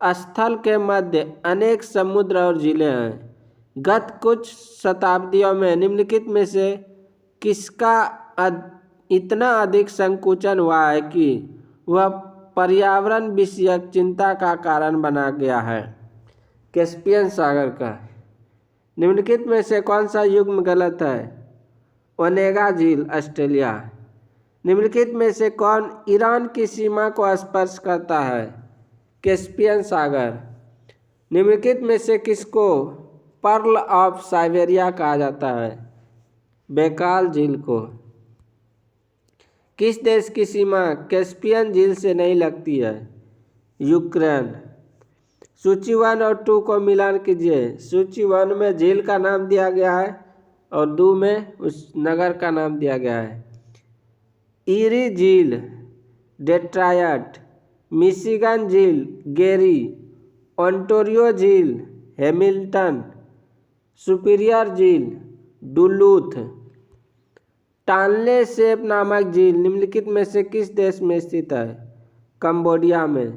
स्थल के मध्य अनेक समुद्र और झीलें हैं। गत कुछ शताब्दियों में निम्नलिखित में से किसका इतना अधिक संकुचन हुआ है कि वह पर्यावरण विषयक चिंता का कारण बना गया है? कैस्पियन सागर का। निम्नलिखित में से कौन सा युग्म गलत है? ओनेगा झील ऑस्ट्रेलिया। निम्नलिखित में से कौन ईरान की सीमा को स्पर्श करता है? कैस्पियन सागर। निम्नलिखित में से किसको पर्ल ऑफ साइबेरिया कहा जाता है? बैकाल झील को। किस देश की सीमा कैस्पियन झील से नहीं लगती है? यूक्रेन। सूची 1 और 2 को मिलान कीजिए। सूची 1 में झील का नाम दिया गया है और 2 में उस नगर का नाम दिया गया है। ईरी झील डेट्रॉयट। मिशिगन झील गेरी। ओंटारियो झील हैमिल्टन। सुपीरियर झील डुलूथ। टानले सैप नामक झील निम्नलिखित में से किस देश में स्थित है? कंबोडिया में।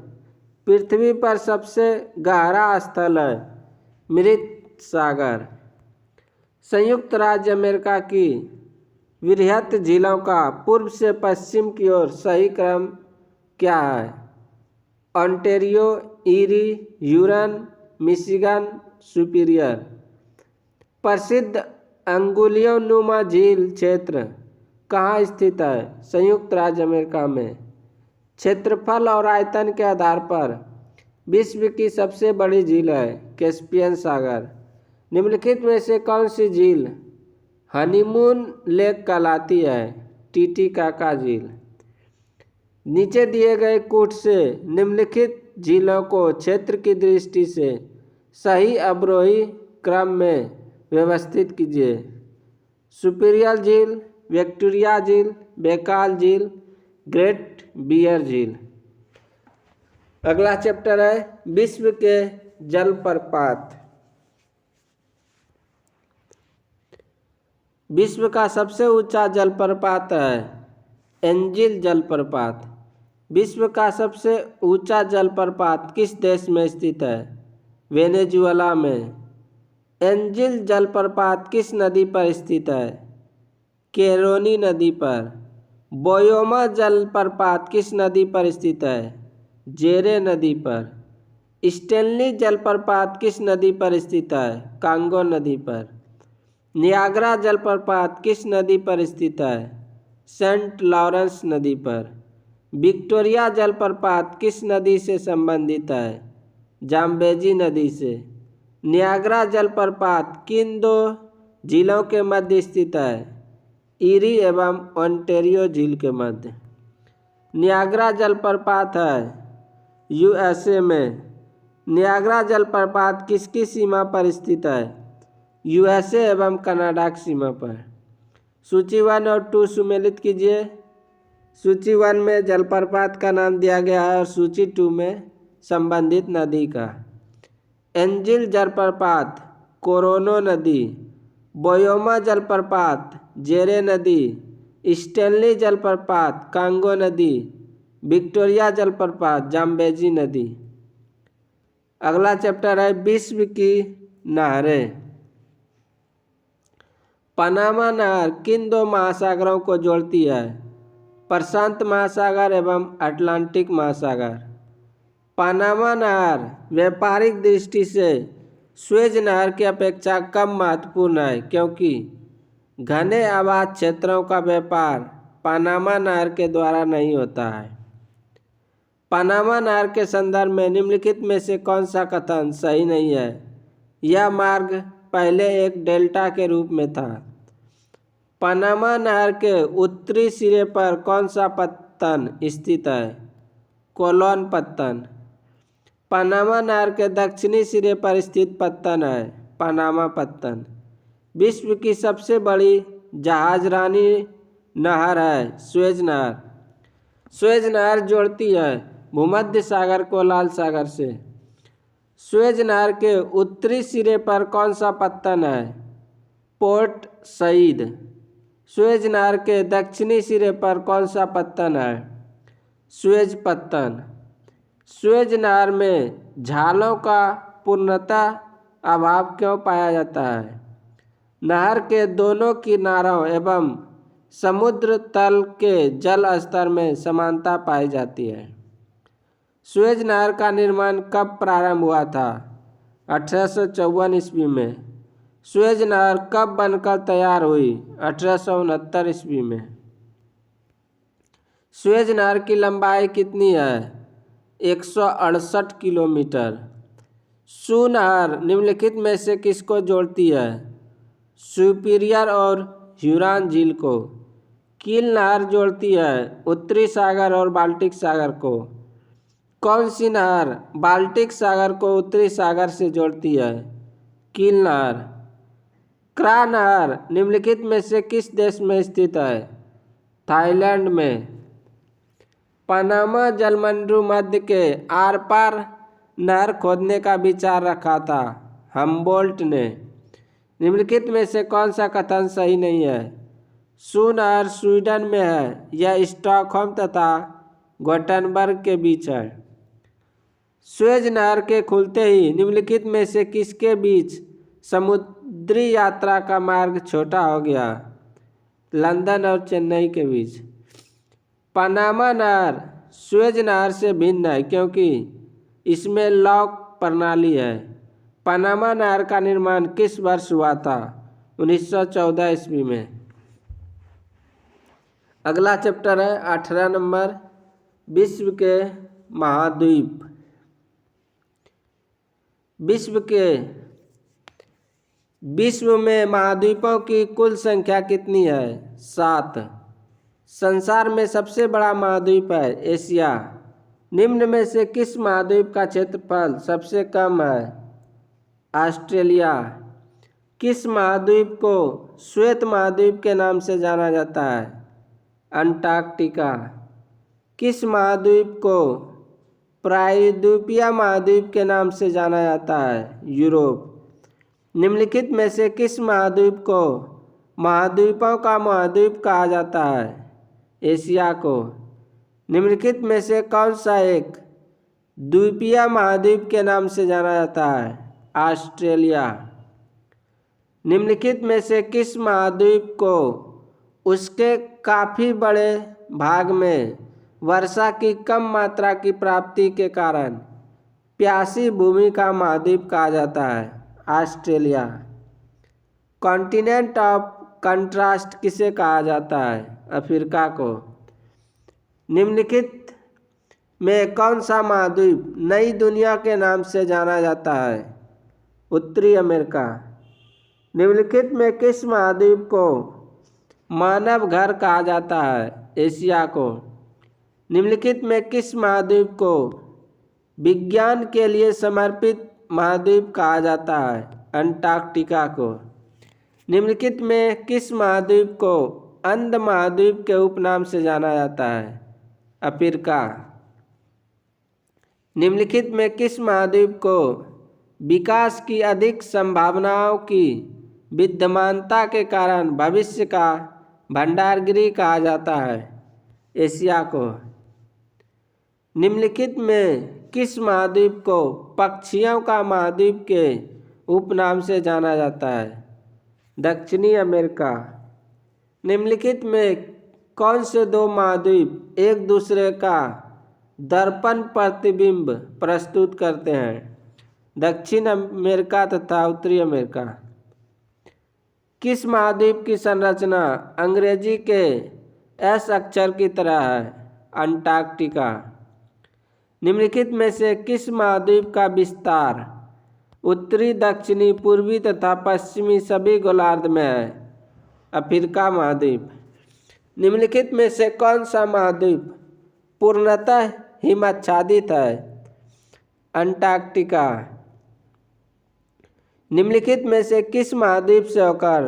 पृथ्वी पर सबसे गहरा स्थल है मृत सागर। संयुक्त राज्य अमेरिका की वृहत झीलों का पूर्व से पश्चिम की ओर सही क्रम क्या है? Ontario, Erie, Huron, Michigan, Superior. प्रसिद्ध अंगुलियों नुमा झील क्षेत्र कहाँ स्थित है? संयुक्त राज्य अमेरिका में। क्षेत्रफल और आयतन के आधार पर विश्व की सबसे बड़ी झील है कैस्पियन सागर। निम्नलिखित में से कौन सी झील हनीमून लेक कहलाती है? टीटीकाका झील। नीचे दिए गए कूट से निम्नलिखित झीलों को क्षेत्र की दृष्टि से सही अवरोही क्रम में व्यवस्थित कीजिए। सुपीरियर झील, विक्टोरिया झील, बेकाल झील, ग्रेट बियर झील। अगला चैप्टर है विश्व के जलप्रपात। विश्व का सबसे ऊंचा जलप्रपात है एंजिल जलप्रपात। विश्व का सबसे ऊंचा जलप्रपात किस देश में स्थित है? वेनेजुएला में। एंजिल जलप्रपात किस नदी पर स्थित है? कैरोनी नदी पर। बोयोमा जलप्रपात किस नदी पर स्थित है? जेरे नदी पर। स्टेनली जलप्रपात किस नदी पर स्थित है? कांगो नदी पर। नियाग्रा जलप्रपात किस नदी पर स्थित है? सेंट लॉरेंस नदी पर। विक्टोरिया जलप्रपात किस नदी से संबंधित है? जाम्बेजी नदी से। नियाग्रा जलप्रपात किन दो झीलों के मध्य स्थित है? ईरी एवं ओंटारियो झील के मध्य। नियाग्रा जलप्रपात है यूएसए में। नियाग्रा जलप्रपात किसकी सीमा पर स्थित है? यूएसए एवं कनाडा की सीमा पर। सूची 1 और 2 सुमेलित कीजिए। सूची 1 में जलप्रपात का नाम दिया गया है और सूची 2 में संबंधित नदी का। एंजिल जलप्रपात कोरोनो नदी, बोयोमा जलप्रपात जेरे नदी, स्टेनली जलप्रपात कांगो नदी, विक्टोरिया जलप्रपात जाम्बेजी नदी। अगला चैप्टर है विश्व की नहरें। पनामा नहर किन दो महासागरों को जोड़ती है? प्रशांत महासागर एवं अटलांटिक महासागर। पनामा नहर व्यापारिक दृष्टि से स्वेज नहर की अपेक्षा कम महत्वपूर्ण है क्योंकि घने आबाद क्षेत्रों का व्यापार पनामा नहर के द्वारा नहीं होता है। पनामा नहर के संदर्भ में निम्नलिखित में से कौन सा कथन सही नहीं है? यह मार्ग पहले एक डेल्टा के रूप में था। पनामा नहर के उत्तरी सिरे पर कौन सा पत्तन स्थित है? कोलोन पत्तन। पनामा नहर के दक्षिणी सिरे पर स्थित पत्तन है पनामा पत्तन। विश्व की सबसे बड़ी जहाजरानी नहर है स्वेज नहर। स्वेज नहर जोड़ती है भूमध्य सागर को लाल सागर से। स्वेज नहर के उत्तरी सिरे पर कौन सा पत्तन है? Port Said. स्वेज नहर के दक्षिणी सिरे पर कौन सा पत्तन है? स्वेज पत्तन। स्वेज नहर में झालों का पूर्णतः अभाव क्यों पाया जाता है? नहर के दोनों किनारों एवं समुद्र तल के जल स्तर में समानता पाई जाती है। स्वेज नहर का निर्माण कब प्रारंभ हुआ था? 1854 ईस्वी में। स्वेज नहर कब बनकर तैयार हुई? 1869 ईस्वी में। स्वेज नहर की लंबाई कितनी है? 168 किलोमीटर। सू नहर निम्नलिखित में से किसको जोड़ती है? सुपीरियर और ह्यूरन झील को। कील नहर जोड़ती है उत्तरी सागर और बाल्टिक सागर को। कौन सी नहर बाल्टिक सागर को उत्तरी सागर से जोड़ती है? कील नहर। क्रा नहर निम्नलिखित में से किस देश में स्थित है? थाईलैंड में। पनामा जलमंडू मध्य के आर पार नहर खोदने का विचार रखा था हम्बोल्ट ने। निम्नलिखित में से कौन सा कथन सही नहीं है? सू नहर स्वीडन में है। यह स्टॉकहोम तथा गोटेनबर्ग के बीच है। स्वेज नहर के खुलते ही निम्नलिखित में से किसके बीच समुद्री यात्रा का मार्ग छोटा हो गया? लंदन और चेन्नई के बीच। पनामा नहर स्वेज नहर से भिन्न है क्योंकि इसमें लॉक प्रणाली है। पनामा नहर का निर्माण किस वर्ष हुआ था? 1914 ईस्वी में। अगला चैप्टर है 18 नंबर, विश्व के महाद्वीप। विश्व में महाद्वीपों की कुल संख्या कितनी है? 7। संसार में सबसे बड़ा महाद्वीप है एशिया। निम्न में से किस महाद्वीप का क्षेत्रफल सबसे कम है? ऑस्ट्रेलिया। किस महाद्वीप को श्वेत महाद्वीप के नाम से जाना जाता है? अंटार्कटिका। किस महाद्वीप को प्रायद्वीपीय महाद्वीप के नाम से जाना जाता है? यूरोप। निम्नलिखित में से किस महाद्वीप को महाद्वीपों का महाद्वीप कहा जाता है? एशिया को। निम्नलिखित में से कौन सा एक द्वीपीय महाद्वीप के नाम से जाना जाता है? ऑस्ट्रेलिया। निम्नलिखित में से किस महाद्वीप को उसके काफ़ी बड़े भाग में वर्षा की कम मात्रा की प्राप्ति के कारण प्यासी भूमि का महाद्वीप कहा जाता है? ऑस्ट्रेलिया। कॉन्टिनेंट ऑफ कंट्रास्ट किसे कहा जाता है? अफ्रीका को। निम्नलिखित में कौन सा महाद्वीप नई दुनिया के नाम से जाना जाता है? उत्तरी अमेरिका। निम्नलिखित में किस महाद्वीप को मानव घर कहा जाता है? एशिया को। निम्नलिखित में किस महाद्वीप को विज्ञान के लिए समर्पित महाद्वीप कहा जाता है? अंटार्कटिका को। निम्नलिखित में किस महाद्वीप को अंध महाद्वीप के उपनाम से जाना जाता है? अफ्रीका। निम्नलिखित में किस महाद्वीप को विकास की अधिक संभावनाओं की विद्यमानता के कारण भविष्य का भंडारगृह कहा जाता है? एशिया को। निम्नलिखित में किस महाद्वीप को पक्षियों का महाद्वीप के उपनाम से जाना जाता है? दक्षिणी अमेरिका। निम्नलिखित में कौन से दो महाद्वीप एक दूसरे का दर्पण प्रतिबिंब प्रस्तुत करते हैं? दक्षिण अमेरिका तथा उत्तरी अमेरिका। किस महाद्वीप की संरचना अंग्रेजी के एस अक्षर की तरह है? अंटार्कटिका। निम्नलिखित में से किस महाद्वीप का विस्तार उत्तरी, दक्षिणी, पूर्वी तथा पश्चिमी सभी गोलार्ध में है? अफ्रीका महाद्वीप। निम्नलिखित में से कौन सा महाद्वीप पूर्णतः हिमाच्छादित है? अंटार्कटिका। निम्नलिखित में से किस महाद्वीप से होकर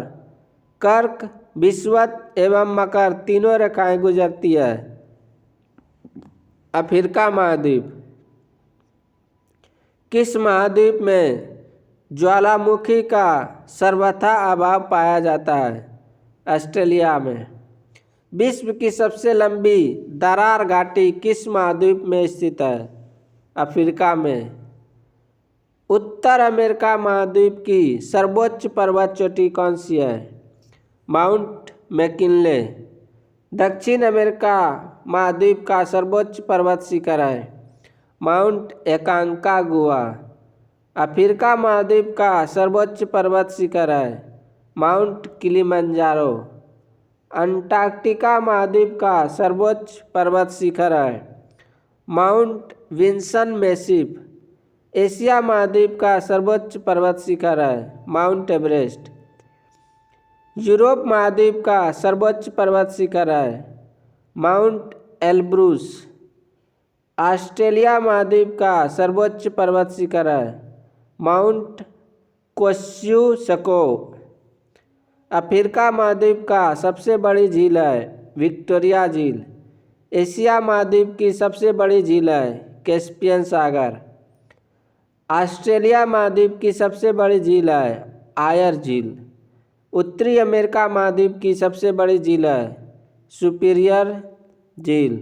कर्क, विषुवत एवं मकर तीनों रेखाएं गुजरती है? अफ्रीका महाद्वीप। किस महाद्वीप में ज्वालामुखी का सर्वथा अभाव पाया जाता है? ऑस्ट्रेलिया में। विश्व की सबसे लंबी दरार घाटी किस महाद्वीप में स्थित है? अफ्रीका में। उत्तर अमेरिका महाद्वीप की सर्वोच्च पर्वत चोटी कौन सी है? Mount McKinley. दक्षिण अमेरिका महाद्वीप का सर्वोच्च पर्वत शिखर है माउंट एकांकागुआ। अफ्रीका महाद्वीप का सर्वोच्च पर्वत शिखर है माउंट किलिमंजारो। अंटार्कटिका महाद्वीप का सर्वोच्च पर्वत शिखर है माउंट विंसन मैसिफ। एशिया महाद्वीप का सर्वोच्च पर्वत शिखर है माउंट एवरेस्ट। यूरोप महाद्वीप का सर्वोच्च पर्वत शिखर है माउंट एल्ब्रूस। ऑस्ट्रेलिया महाद्वीप का सर्वोच्च पर्वत शिखर है माउंट कोस्युसको। अफ्रीका महाद्वीप का सबसे बड़ी झील है विक्टोरिया झील। एशिया महाद्वीप की सबसे बड़ी झील है कैस्पियन सागर। ऑस्ट्रेलिया महाद्वीप की सबसे बड़ी झील है आयर झील। उत्तरी अमेरिका महाद्वीप की सबसे बड़ी झील है सुपीरियर झील।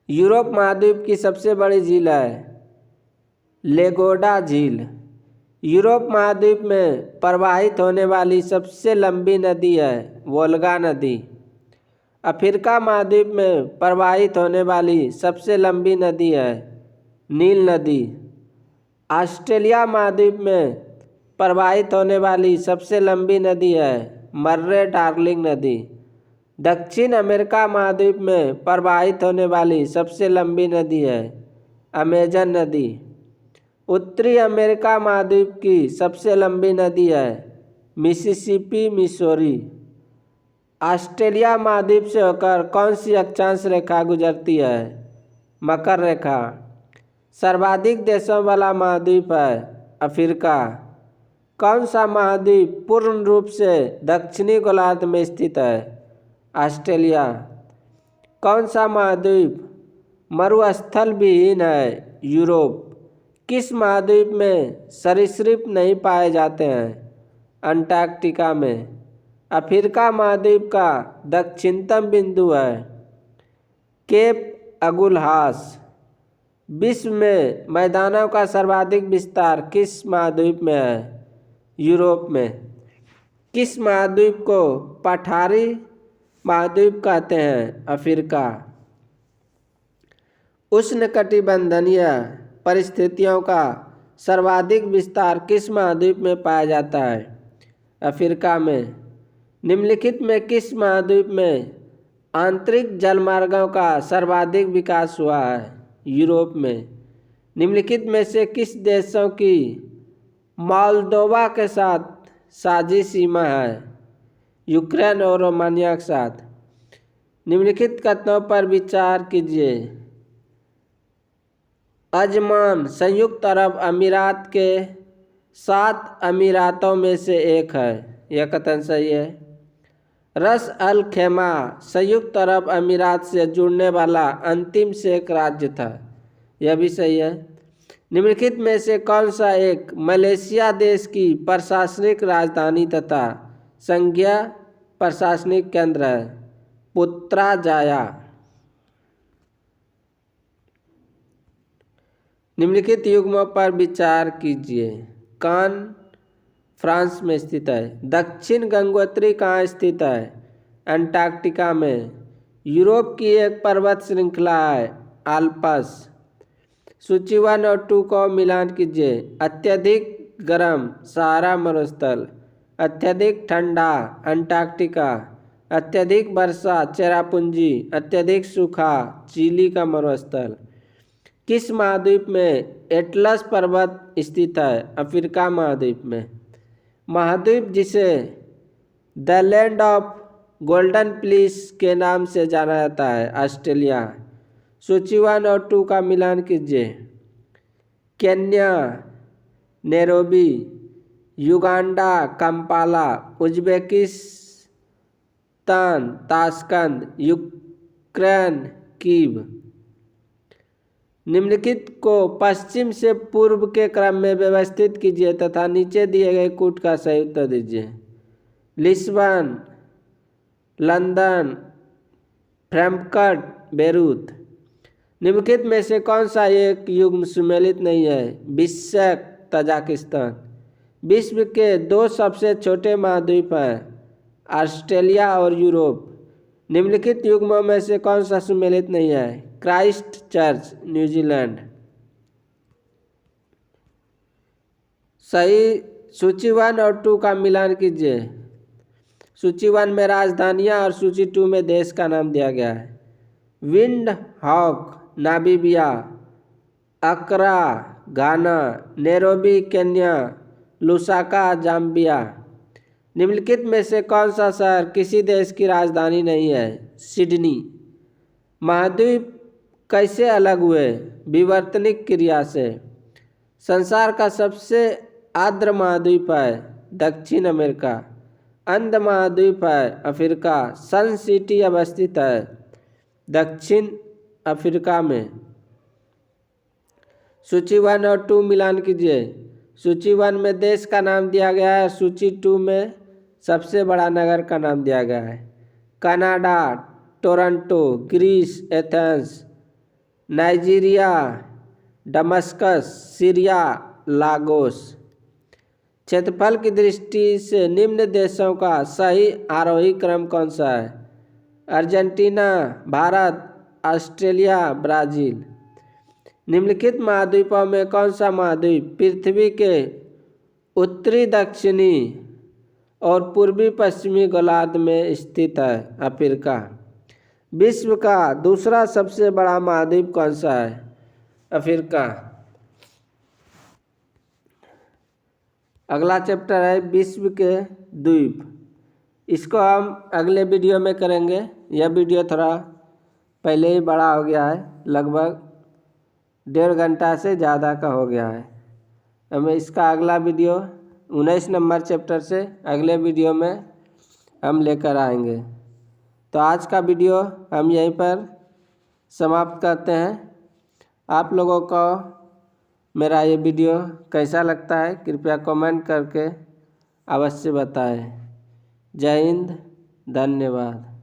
यूरोप महाद्वीप की सबसे बड़ी झील है लेगोडा झील। यूरोप महाद्वीप में प्रवाहित होने वाली सबसे लंबी नदी है वोल्गा नदी। अफ्रीका महाद्वीप में प्रवाहित होने वाली सबसे लंबी नदी है नील नदी। ऑस्ट्रेलिया महाद्वीप में प्रवाहित होने वाली सबसे लंबी नदी है मर्रे डार्लिंग नदी। दक्षिण अमेरिका महाद्वीप में प्रवाहित होने वाली सबसे लंबी नदी है अमेजन नदी। उत्तरी अमेरिका महाद्वीप की सबसे लंबी नदी है मिसिसिपी मिसौरी। ऑस्ट्रेलिया महाद्वीप से होकर कौन सी अक्षांश रेखा गुजरती है मकर रेखा। सर्वाधिक देशों वाला महाद्वीप है अफ्रीका। कौन सा महाद्वीप पूर्ण रूप से दक्षिणी गोलार्ध में स्थित है ऑस्ट्रेलिया। कौन सा महाद्वीप मरुस्थल विहीन है यूरोप। किस महाद्वीप में सरीसृप नहीं पाए जाते हैं अंटार्कटिका में। अफ्रीका महाद्वीप का दक्षिणतम बिंदु है केप अगुलहास। विश्व में मैदानों का सर्वाधिक विस्तार किस महाद्वीप में है यूरोप में। किस महाद्वीप को पठारी महाद्वीप कहते हैं अफ्रीका। उष्णकटिबंधीय परिस्थितियों का सर्वाधिक विस्तार किस महाद्वीप में पाया जाता है अफ्रीका में। निम्नलिखित में किस महाद्वीप में आंतरिक जलमार्गों का सर्वाधिक विकास हुआ है यूरोप में। निम्नलिखित में से किस देशों की मोल्दोवा के साथ साझी सीमा है यूक्रेन और रोमानिया के साथ। निम्नलिखित कथनों पर विचार कीजिए। अजमान संयुक्त अरब अमीरात के 7 अमीरातों में से एक है यह कथन सही है। रस अल खेमा संयुक्त अरब अमीरात से जुड़ने वाला अंतिम शेख राज्य था यह भी सही है। निम्नलिखित में से कौन सा एक मलेशिया देश की प्रशासनिक राजधानी तथा संघीय प्रशासनिक केंद्र है पुत्राजाया। निम्नलिखित युग्मों पर विचार कीजिए। कान फ्रांस में स्थित है। दक्षिण गंगोत्री कहाँ स्थित है अंटार्कटिका में। यूरोप की एक पर्वत श्रृंखला है आल्प्स। सूची 1 और 2 को मिलान कीजिए। अत्यधिक गर्म सहारा मरुस्थल, अत्यधिक ठंडा अंटार्कटिका, अत्यधिक वर्षा चेरापूंजी, अत्यधिक सूखा चिली का मरुस्थल। किस महाद्वीप में एटलस पर्वत स्थित है अफ्रीका महाद्वीप में। महाद्वीप जिसे the land of golden please के नाम से जाना जाता है ऑस्ट्रेलिया। सूची 1 और 2 का मिलान कीजिए। Kenya Nairobi, Uganda Kampala, Uzbekistan Tashkent, Ukraine Kyiv. निम्नलिखित को पश्चिम से पूर्व के क्रम में व्यवस्थित कीजिए तथा नीचे दिए गए कूट का सही उत्तर दीजिए। Lisbon, London, Frankfurt, Beirut. निम्नलिखित में से कौन सा एक युग्म सुमेलित नहीं है बिश्केक तजाकिस्तान। विश्व के 2 सबसे छोटे महाद्वीप हैं ऑस्ट्रेलिया और यूरोप। निम्नलिखित युग्मों में से कौन सा सुमेलित नहीं है क्राइस्ट चर्च न्यूजीलैंड। सही सूची 1 और 2 का मिलान कीजिए। सूची 1 में राजधानियां और सूची 2 में देश का नाम दिया गया है। विंड हॉक नामीबिया, अक्रा घाना, नैरोबी केन्या, लुसाका जाम्बिया। निम्नलिखित में से कौन सा शहर किसी देश की राजधानी नहीं है सिडनी। महाद्वीप कैसे अलग हुए विवर्तनिक क्रिया से। संसार का सबसे आर्द्र महाद्वीप है दक्षिण अमेरिका। अंध महाद्वीप है अफ्रीका। सन सिटी अवस्थित है दक्षिण अफ्रीका में। सूची 1 और 2 मिलान कीजिए। सूची 1 में देश का नाम दिया गया है, सूची 2 में सबसे बड़ा नगर का नाम दिया गया है। Canada Toronto, Greece Athens, Nigeria Damascus, Syria Lagos. क्षेत्रफल की दृष्टि से निम्न देशों का सही आरोही क्रम कौन सा है? Argentina, Bharat, Australia, Brazil. निम्नलिखित महाद्वीपों में कौन सा महाद्वीप पृथ्वी के उत्तरी दक्षिणी और पूर्वी पश्चिमी गोलार्ध में स्थित है? अफ्रीका। विश्व का दूसरा सबसे बड़ा महाद्वीप कौन सा है? अफ्रीका। अगला चैप्टर है विश्व के द्वीप। इसको हम अगले वीडियो में करेंगे। यह वीडियो थोड़ा पहले ही बड़ा हो गया है, लगभग 1.5 घंटा से ज़्यादा का हो गया है। हमें इसका अगला वीडियो 19 नंबर चैप्टर से अगले वीडियो में हम लेकर आएंगे। तो आज का वीडियो हम यहीं पर समाप्त करते हैं। आप लोगों को मेरा ये वीडियो कैसा लगता है कृपया कमेंट करके अवश्य बताएं। जय हिंद, धन्यवाद।